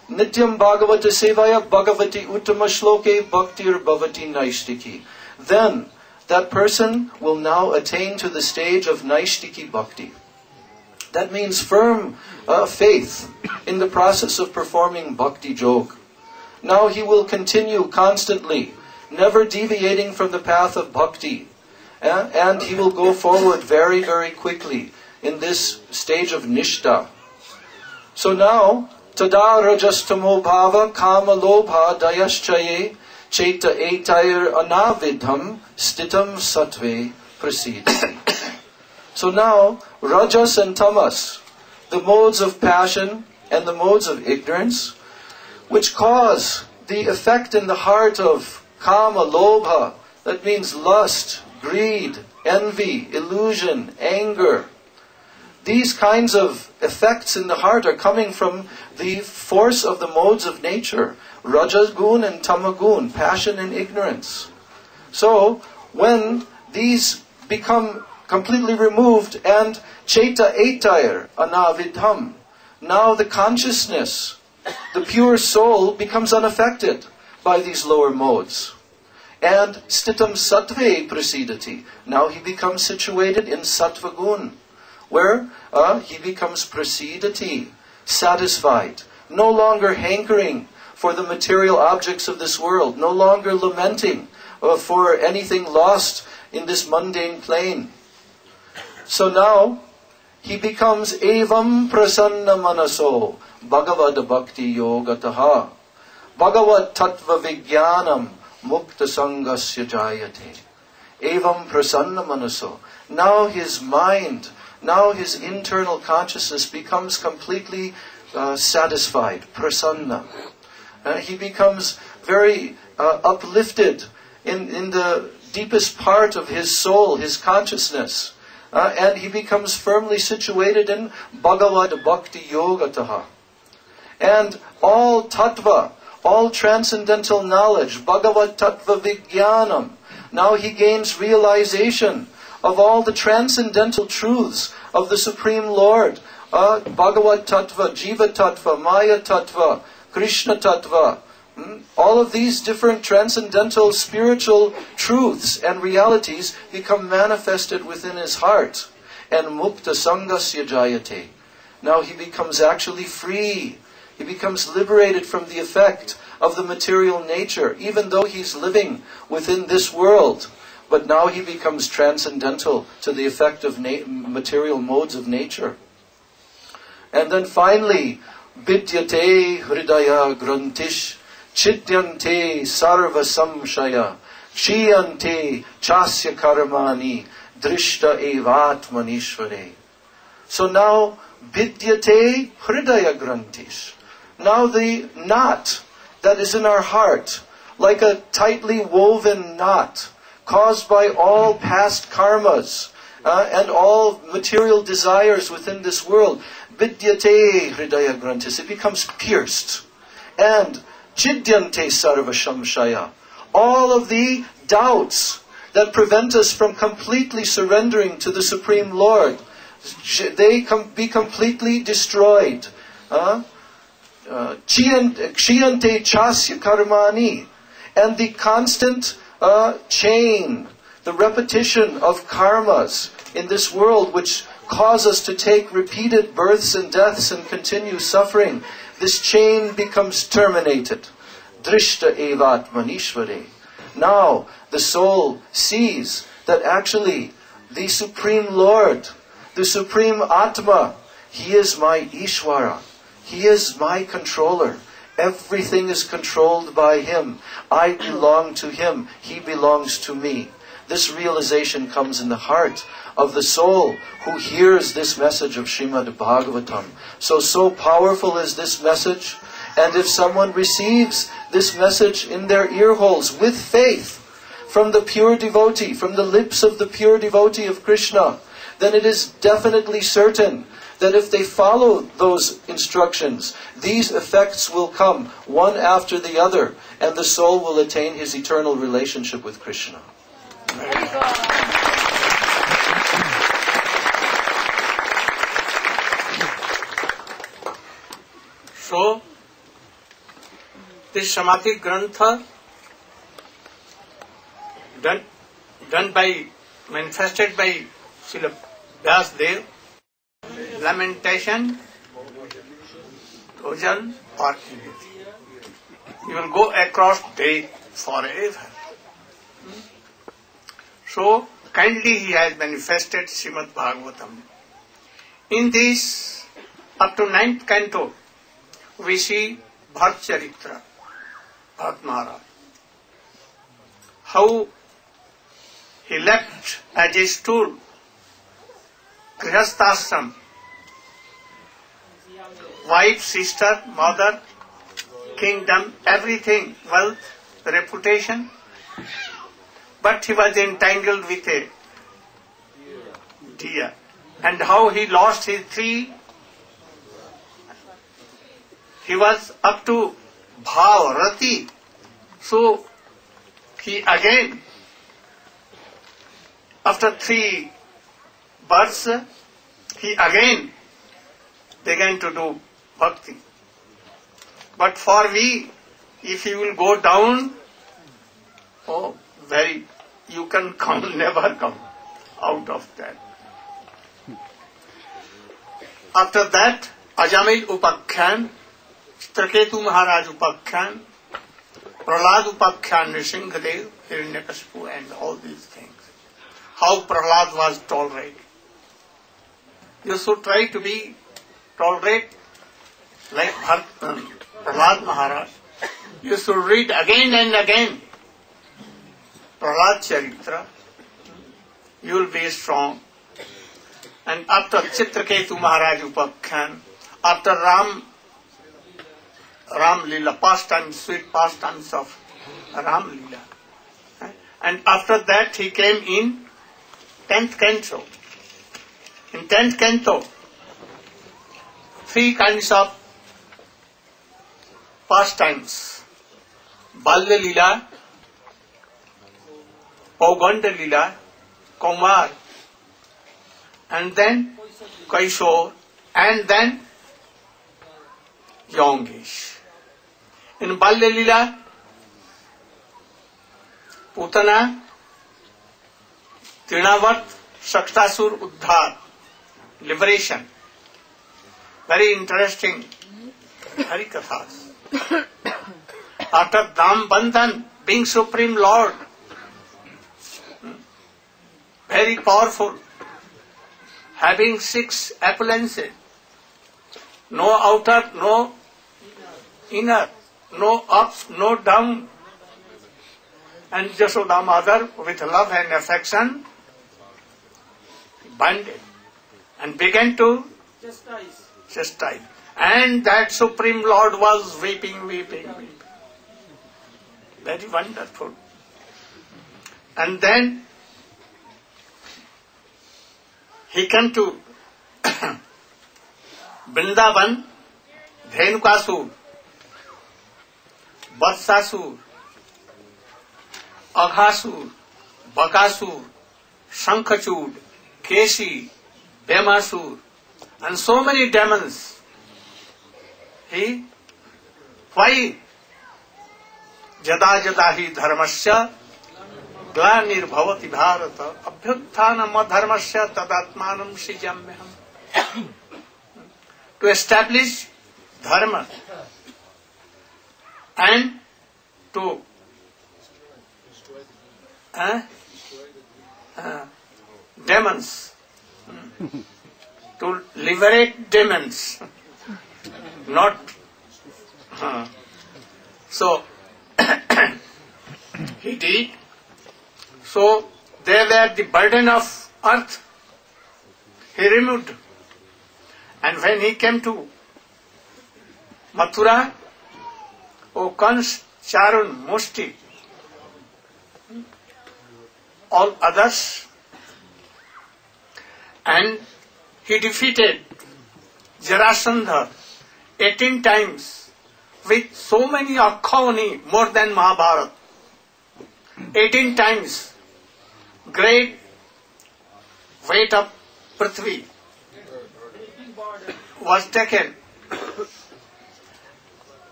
Speaker 4: Nityam Bhagavata Sevaya Bhagavati Uttama Shloke Bhaktir Bhavati Naishtiki. Then that person will now attain to the stage of Naishtiki Bhakti. That means firm faith in the process of performing Bhakti Jog. Now he will continue constantly, never deviating from the path of Bhakti. And he will go forward very, very quickly in this stage of Nishta. So now, Tada Rajastamo Bhava Kama Lobha Dayaschaye Cheta Etair Anavidham Stitam Satve Prasidhi. So now, Rajas and Tamas, the modes of passion and the modes of ignorance, which cause the effect in the heart of Kama Lobha, that means lust, greed, envy, illusion, anger. These kinds of effects in the heart are coming from the force of the modes of nature, Rajagun and Tamagun, passion and ignorance. So, when these become completely removed and Cheta Etair Anavidham, now the consciousness, the pure soul becomes unaffected by these lower modes. And Stitam Sattve Prasidati, now he becomes situated in Sattva Gun, where he becomes prasidati, satisfied, no longer hankering for the material objects of this world, no longer lamenting for anything lost in this mundane plane. So now he becomes evam prasanna manaso bhagavad bhakti yogataha bhagavad tattva vijnanam mukta sangasya jayate. Evam prasanna manaso. Now his mind, now his internal consciousness becomes completely satisfied, prasanna. He becomes very uplifted in the deepest part of his soul, his consciousness. And he becomes firmly situated in Bhagavad Bhakti Yogataha. And all tattva, all transcendental knowledge, Bhagavad Tattva Vijnanam. Now he gains realization of all the transcendental truths of the Supreme Lord. Bhagavad Tattva, Jiva Tattva, Maya Tattva, Krishna Tattva. All of these different transcendental spiritual truths and realities become manifested within his heart. And Mukta Sangasya Jayate. Now he becomes actually free. He becomes liberated from the effect of the material nature, even though he's living within this world. But now he becomes transcendental to the effect of material modes of nature. And then finally, Vidyate Hridaya Grantish Chidyante Sarva Samshaya Kshiyante Chasya Karmani Drishta Evatmanishvare. So now, Vidyate Hridaya Grantish. Now the knot that is in our heart, like a tightly woven knot, caused by all past karmas and all material desires within this world, Vidyate Hridaya Grantis, it becomes pierced. And Chidyante Sarva Samshaya, all of the doubts that prevent us from completely surrendering to the Supreme Lord, they be completely destroyed. Kshiyante Chasya Karmani, and the constant chain, the repetition of karmas in this world which cause us to take repeated births and deaths and continue suffering, this chain becomes terminated. Drishta evat manishvare. Now the soul sees that actually the Supreme Lord, the Supreme Atma, He is my Ishvara. He is my controller. Everything is controlled by Him. I belong to Him. He belongs to me. This realization comes in the heart of the soul who hears this message of Srimad Bhagavatam. So powerful is this message. And if someone receives this message in their ear holes with faith from the pure devotee, from the lips of the pure devotee of Krishna, then it is definitely certain that if they follow those instructions, these effects will come one after the other, and the soul will attain his eternal relationship with Krishna.
Speaker 3: So, this Samadhi Grantha manifested by Srila Vyasdev, lamentation, bhojan, or anything. You will go across day forever. So, kindly he has manifested Srimad Bhagavatam. In this, up to 9th canto, we see Bharat Charitra, Bharat Maharaj. How he left as a stool, Grihasthashram, wife, sister, mother, kingdom, everything, wealth, reputation. But he was entangled with a deer. And how he lost his 3, he was up to Bhav, Rati. So he again, after 3 births, he again began to do bhakti. But for we, if you will go down, you can never come out of that. After that, Ajamil Upakhyan, Chitraketu Maharaj Upakhyan, Prahlad Upakhyan, Nrsimhadev, Hiranyakashipu, and all these things. How Prahlad was tolerated. You should try to be tolerate like Prahlad Maharaj. You should read again and again Prahlad Charitra. You will be strong. And after Chitraketu Maharaj Upakhyan, after Ram Leela, pastimes, sweet pastimes of Ram Leela. And after that he came in 10th canto. In 10th canto, 3 kinds of pastimes. Balya Leela, Pauganda Leela, Kaumar and then Kaishore, and then youngish. In Balya Leela, Putana, Trinavat, Shaktasur Uddhar, liberation. Very interesting Harikathas. After Dham Bandhan, being Supreme Lord, very powerful, having 6 appearances, no outer, no inner, no ups, no down. And Jashoda mother, with love and affection, binded and began to chastise. And that Supreme Lord was weeping. Very wonderful. And then he came to Vrindavan, Dhenukasur, Vatsasur, Aghasur, Bakasur, Shankhachud, Keshi, Bhemasur, and so many demons. Why? Jada jada hi dharmasya glanirбhavati bharata abhyutthanam adharmasya tadatmanam srijamyaham. To establish dharma and to demons, to liberate demons, not so he did. So they were the burden of earth. He removed. And when he came to Mathura, Kans, Charun, Mushti, all others, and he defeated Jarasandha 18 times with so many Akhauni, more than Mahabharata. 18 times, great weight of Prithvi was taken.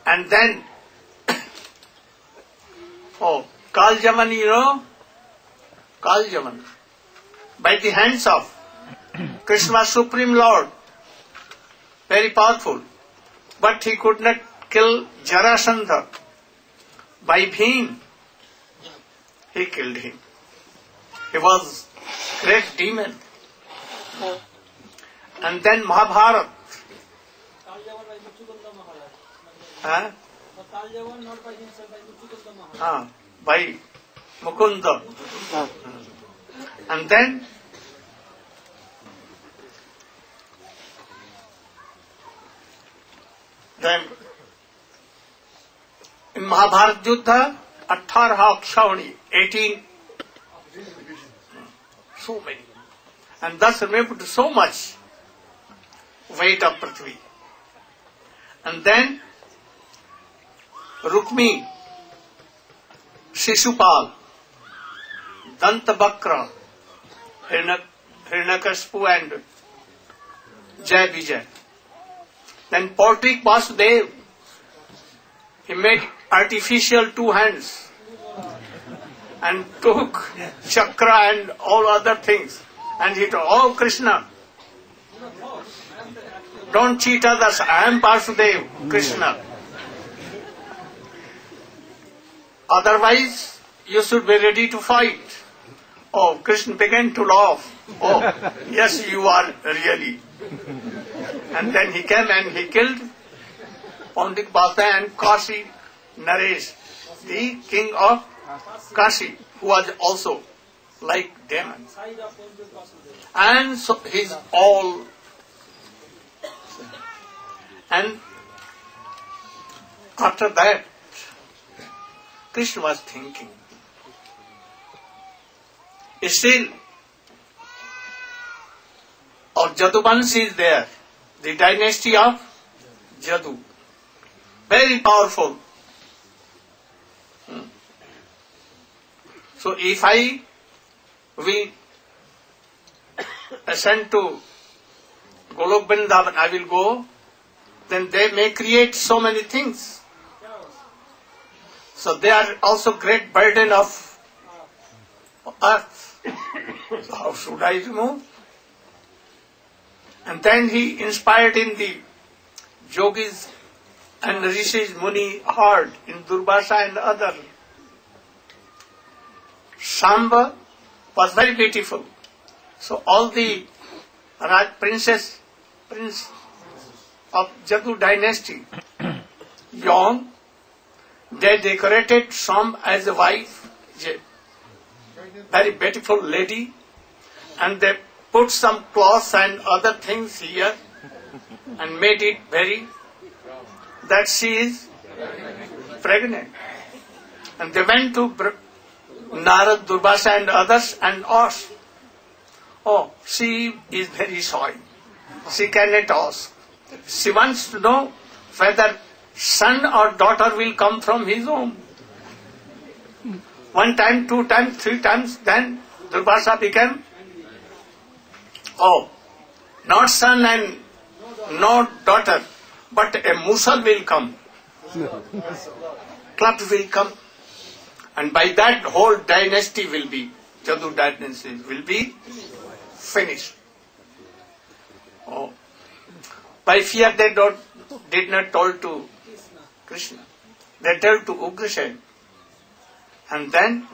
Speaker 3: And then, Kaljaman, you know, Kaljaman, by the hands of Krishna Supreme Lord, very powerful, but he could not kill Jarasandha. By Bhim, he killed him. He was great demon. And then Mahabharata. By Mukunda. And then in Mahabharata Yuddha, 18 Akshawani, 18, so many. And thus removed so much weight of Prithvi. And then Rukmi, Shishupal, Dantabakra, Hiranyakashipu and Jai Vijay. Then Pautrik Vasudev, he made artificial 2 hands and took chakra and all other things. And he told, oh Krishna, don't cheat others, I am Vasudev, Krishna. Otherwise, you should be ready to fight. Oh, Krishna began to laugh. Oh, yes, you are really. And then he came and he killed Pandit Bhata and Kashi Naresh, the king of Kashi, who was also like demon. And so he's all. And after that, Krishna was thinking, still, our Jaduvanshi is there, the dynasty of Jadu, very powerful. So if we ascend to Golok Vrindavan, I will go, then they may create so many things. So they are also great burden of earth. So how should I remove? And then he inspired in the yogis and rishis, Muni heard in Durvasa and other. Shamba was very beautiful. So all the prince of Jadu dynasty, young, they decorated Shamba as a wife, very beautiful lady, and they put some cloths and other things here and made it very that she is pregnant. And they went to Narad, Durvasa and others and asked, oh, she is very shy. She cannot ask. She wants to know whether son or daughter will come from his home. 1 time, 2 times, 3 times, then Durvasa became, oh, not son and not daughter, but a Musal will come. Club will come. And by that whole dynasty will be, Jadu dynasty will be finished. Oh. By fear they did not tell to Krishna. They told to Ugrasen. And then,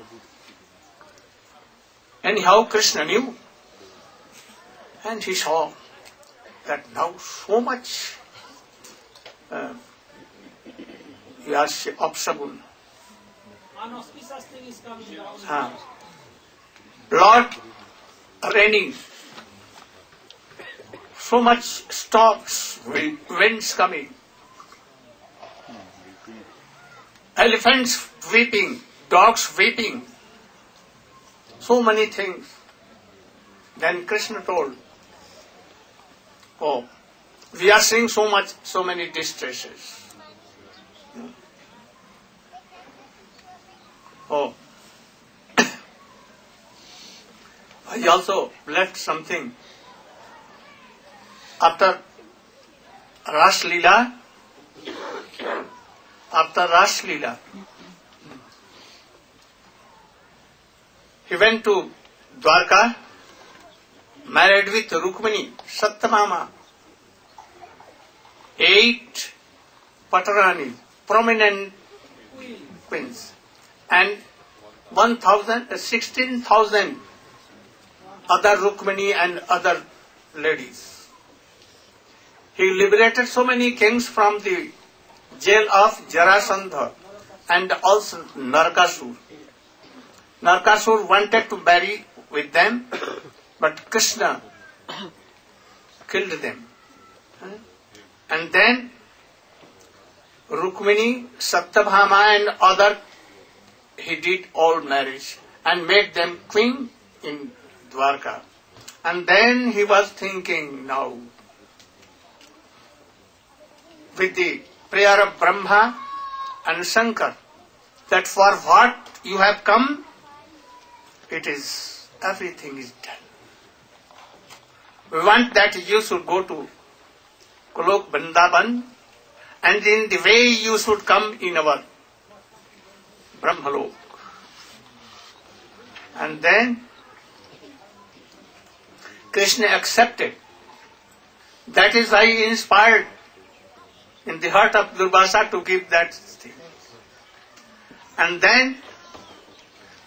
Speaker 3: anyhow Krishna knew. And he saw that now so much obstacle. Blood raining. So much storms, winds coming. Elephants weeping, dogs weeping. So many things. Then Krishna told, oh, we are seeing so many distresses. Oh, I also left something. After Ras Leela, he went to Dwarka, married with Rukmini, Satyabhama, 8 Patarani, prominent queens, and 16,000 other Rukmini and other ladies. He liberated so many kings from the jail of Jarasandha and also Narkasur. Narkasur wanted to marry with them, but Krishna killed them. And then Rukmini, Satyabhama and other, he did all marriage and made them queen in Dwarka. And then he was thinking now, with the prayer of Brahma and Shankar, that for what you have come, everything is done. We want that you should go to Golok Vrindavan, and in the way you should come in our Brahmalok. And then Krishna accepted. That is why he inspired in the heart of Durvasa to give that thing. And then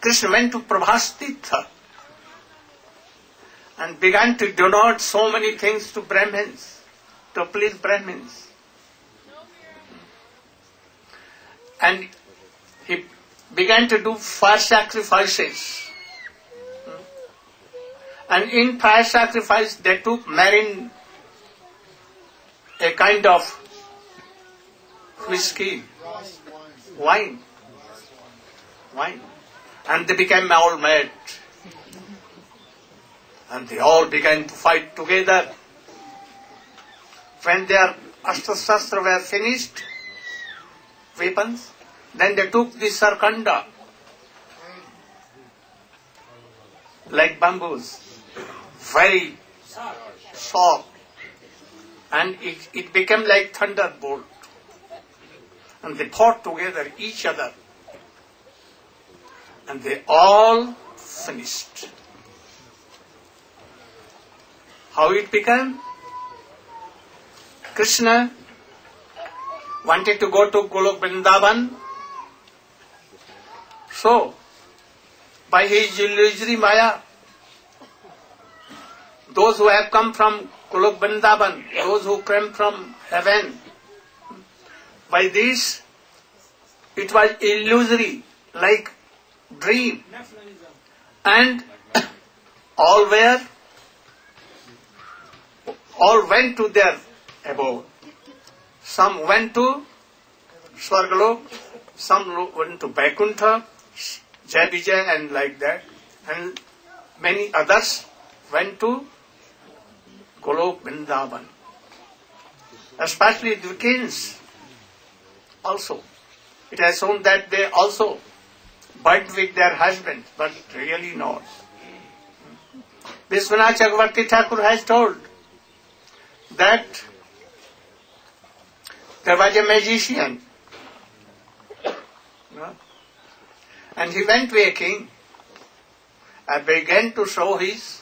Speaker 3: Krishna went to Prabhastitha and began to donate so many things to Brahmins, to please Brahmins. And he began to do fire sacrifices. And in fire sacrifice they took marine, a kind of whiskey, wine. And they became all mad. And they all began to fight together. When their Astra-Shastra were finished, weapons, then they took the sarkanda, like bamboos, very sharp, and it became like thunderbolt. And they fought together each other, and they all finished. How it began? Krishna wanted to go to Golok Vrindavan, so by his illusory Maya, those who have come from Golok Vrindavan, those who came from heaven, by this it was illusory, like dream, and all went to their abode. Some went to Swargalok, some went to Vaikuntha, Jai Vijay, and like that, and many others went to Golok Vrindavan. Especially the kings also. It has shown that they also burned with their husbands, but really not. Vishwanath Chakravarti Thakur has told that there was a magician, and he went to a king and began to show his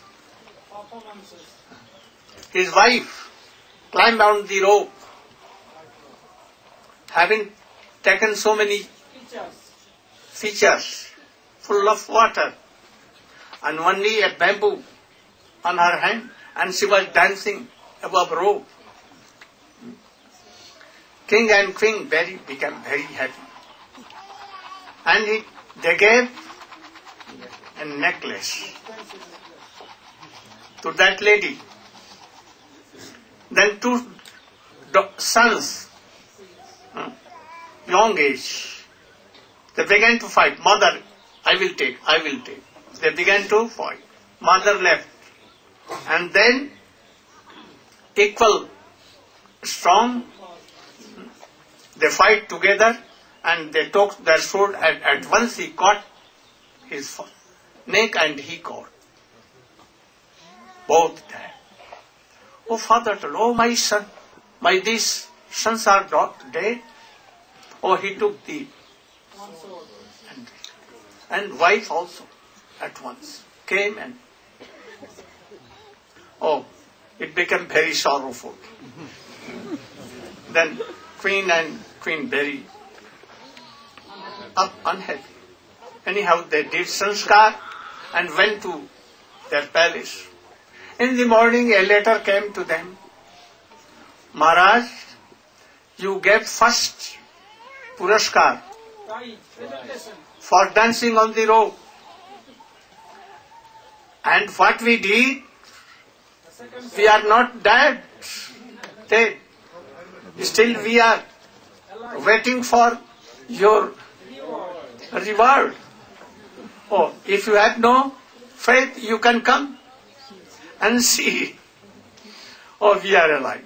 Speaker 3: wife climbed down the rope, having taken so many features full of water, and only a bamboo on her hand, and she was dancing above rope. King and queen became very happy, and they gave a necklace to that lady. Then two sons, young age, they began to fight. Mother, I will take. They began to fight. Mother left. And then, equal, strong, they fight together, and they took their sword, and at once he caught his neck, and he caught. Both died. Oh, father told, oh, my son, these sons are dead. Oh, he took the and wife also at once came, and oh, it became very sorrowful. Then queen very unhappy. Anyhow, they did sanskar and went to their palace. In the morning, a letter came to them. Maharaj, you gave first Puraskar for dancing on the rope. And what we did, we are not dead. Still we are waiting for your reward. Oh, if you have no faith, you can come and see. Oh, we are alive.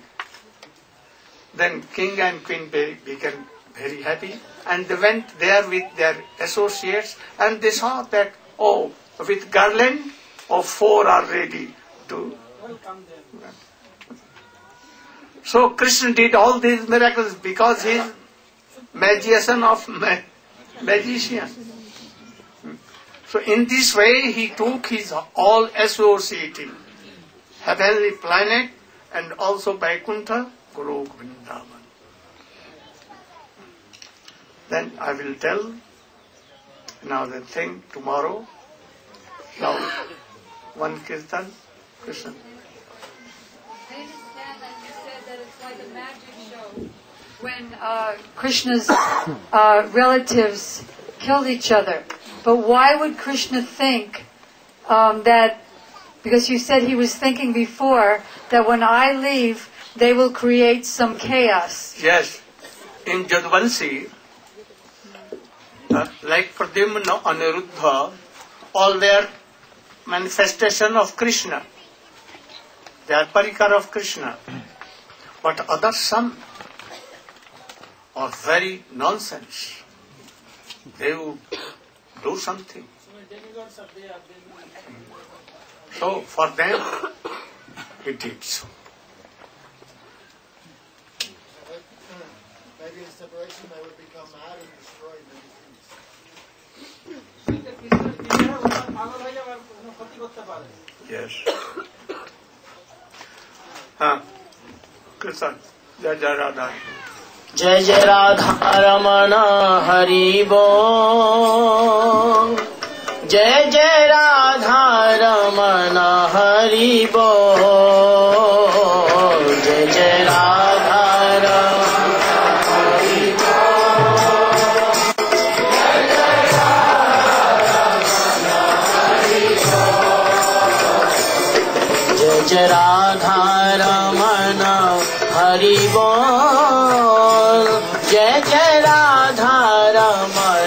Speaker 3: Then king and queen became very happy, and they went there with their associates, and they saw that, oh, with garland, 4 are ready to welcome them. So Krishna did all these miracles because he is magician of magician. So in this way he took his all associating heavenly planet and also Vaikuntha, Golok Vrindavan. Then I will tell another thing tomorrow. Now, one kirtan, Krishna.
Speaker 5: I understand that you said that it's like a magic show when Krishna's relatives killed each other. But why would Krishna think that, because you said he was thinking before that when I leave, they will create some chaos.
Speaker 3: Yes. In Jadvansi, like Pradyumna, Aniruddha, all their manifestation of Krishna. They are parikar of Krishna. But others, some are very nonsense. They would do something. So for them, he did so.
Speaker 6: Maybe in separation they would become mad and destroy many things.
Speaker 3: Yes. Krishna, Jai Jai Radha.
Speaker 1: जय जय राधा रमण हरि बोल जय जय राधा रमण हरि बोल जय जय राधा रमण हरि बोल जय जय राधा रमण हरि बोल जय जय राधा रमण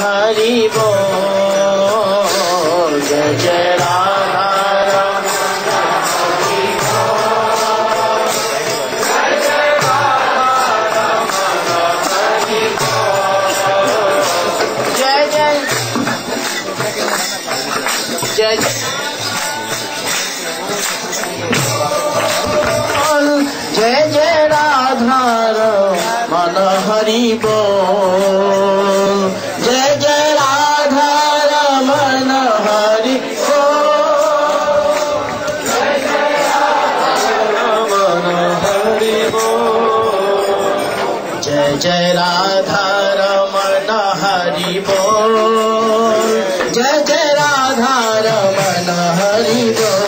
Speaker 1: हरि बोल जय जय राधा रमण हरि बोल जय जय राधा रमण हरि बोल जय जय जय जय जय राधा रमण हरि बोल जय जय राधा रमण हरि बोल जय जय राधा रमण हरि बोल जय जय राधा रमण हरि बोल जय जय राधा रमण हरि बोल